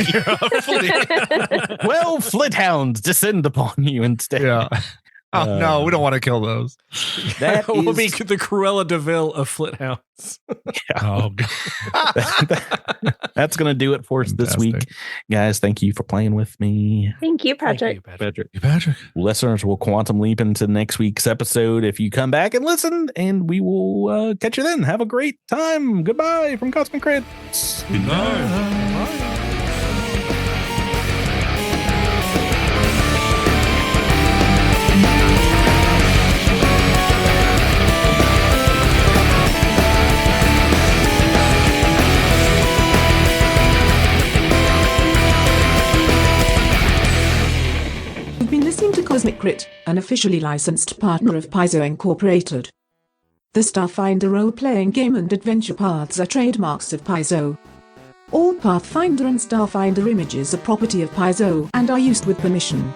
12 flit hounds descend upon you instead. Yeah. Oh, no, we don't want to kill those. That will is- be the Cruella de Vil of Flit Hounds. Oh, God. That's gonna do it for us this week, Fantastic. guys. Thank you for playing with me. Thank you, Patrick. Patrick. Hey, Patrick. Listeners will quantum leap into next week's episode if you come back and listen, and we will catch you then. Have a great time. Goodbye from Cosmic Crits. You've been listening to Cosmic Crit, an officially licensed partner of Paizo Incorporated. The Starfinder role-playing game and adventure paths are trademarks of Paizo. All Pathfinder and Starfinder images are property of Paizo and are used with permission.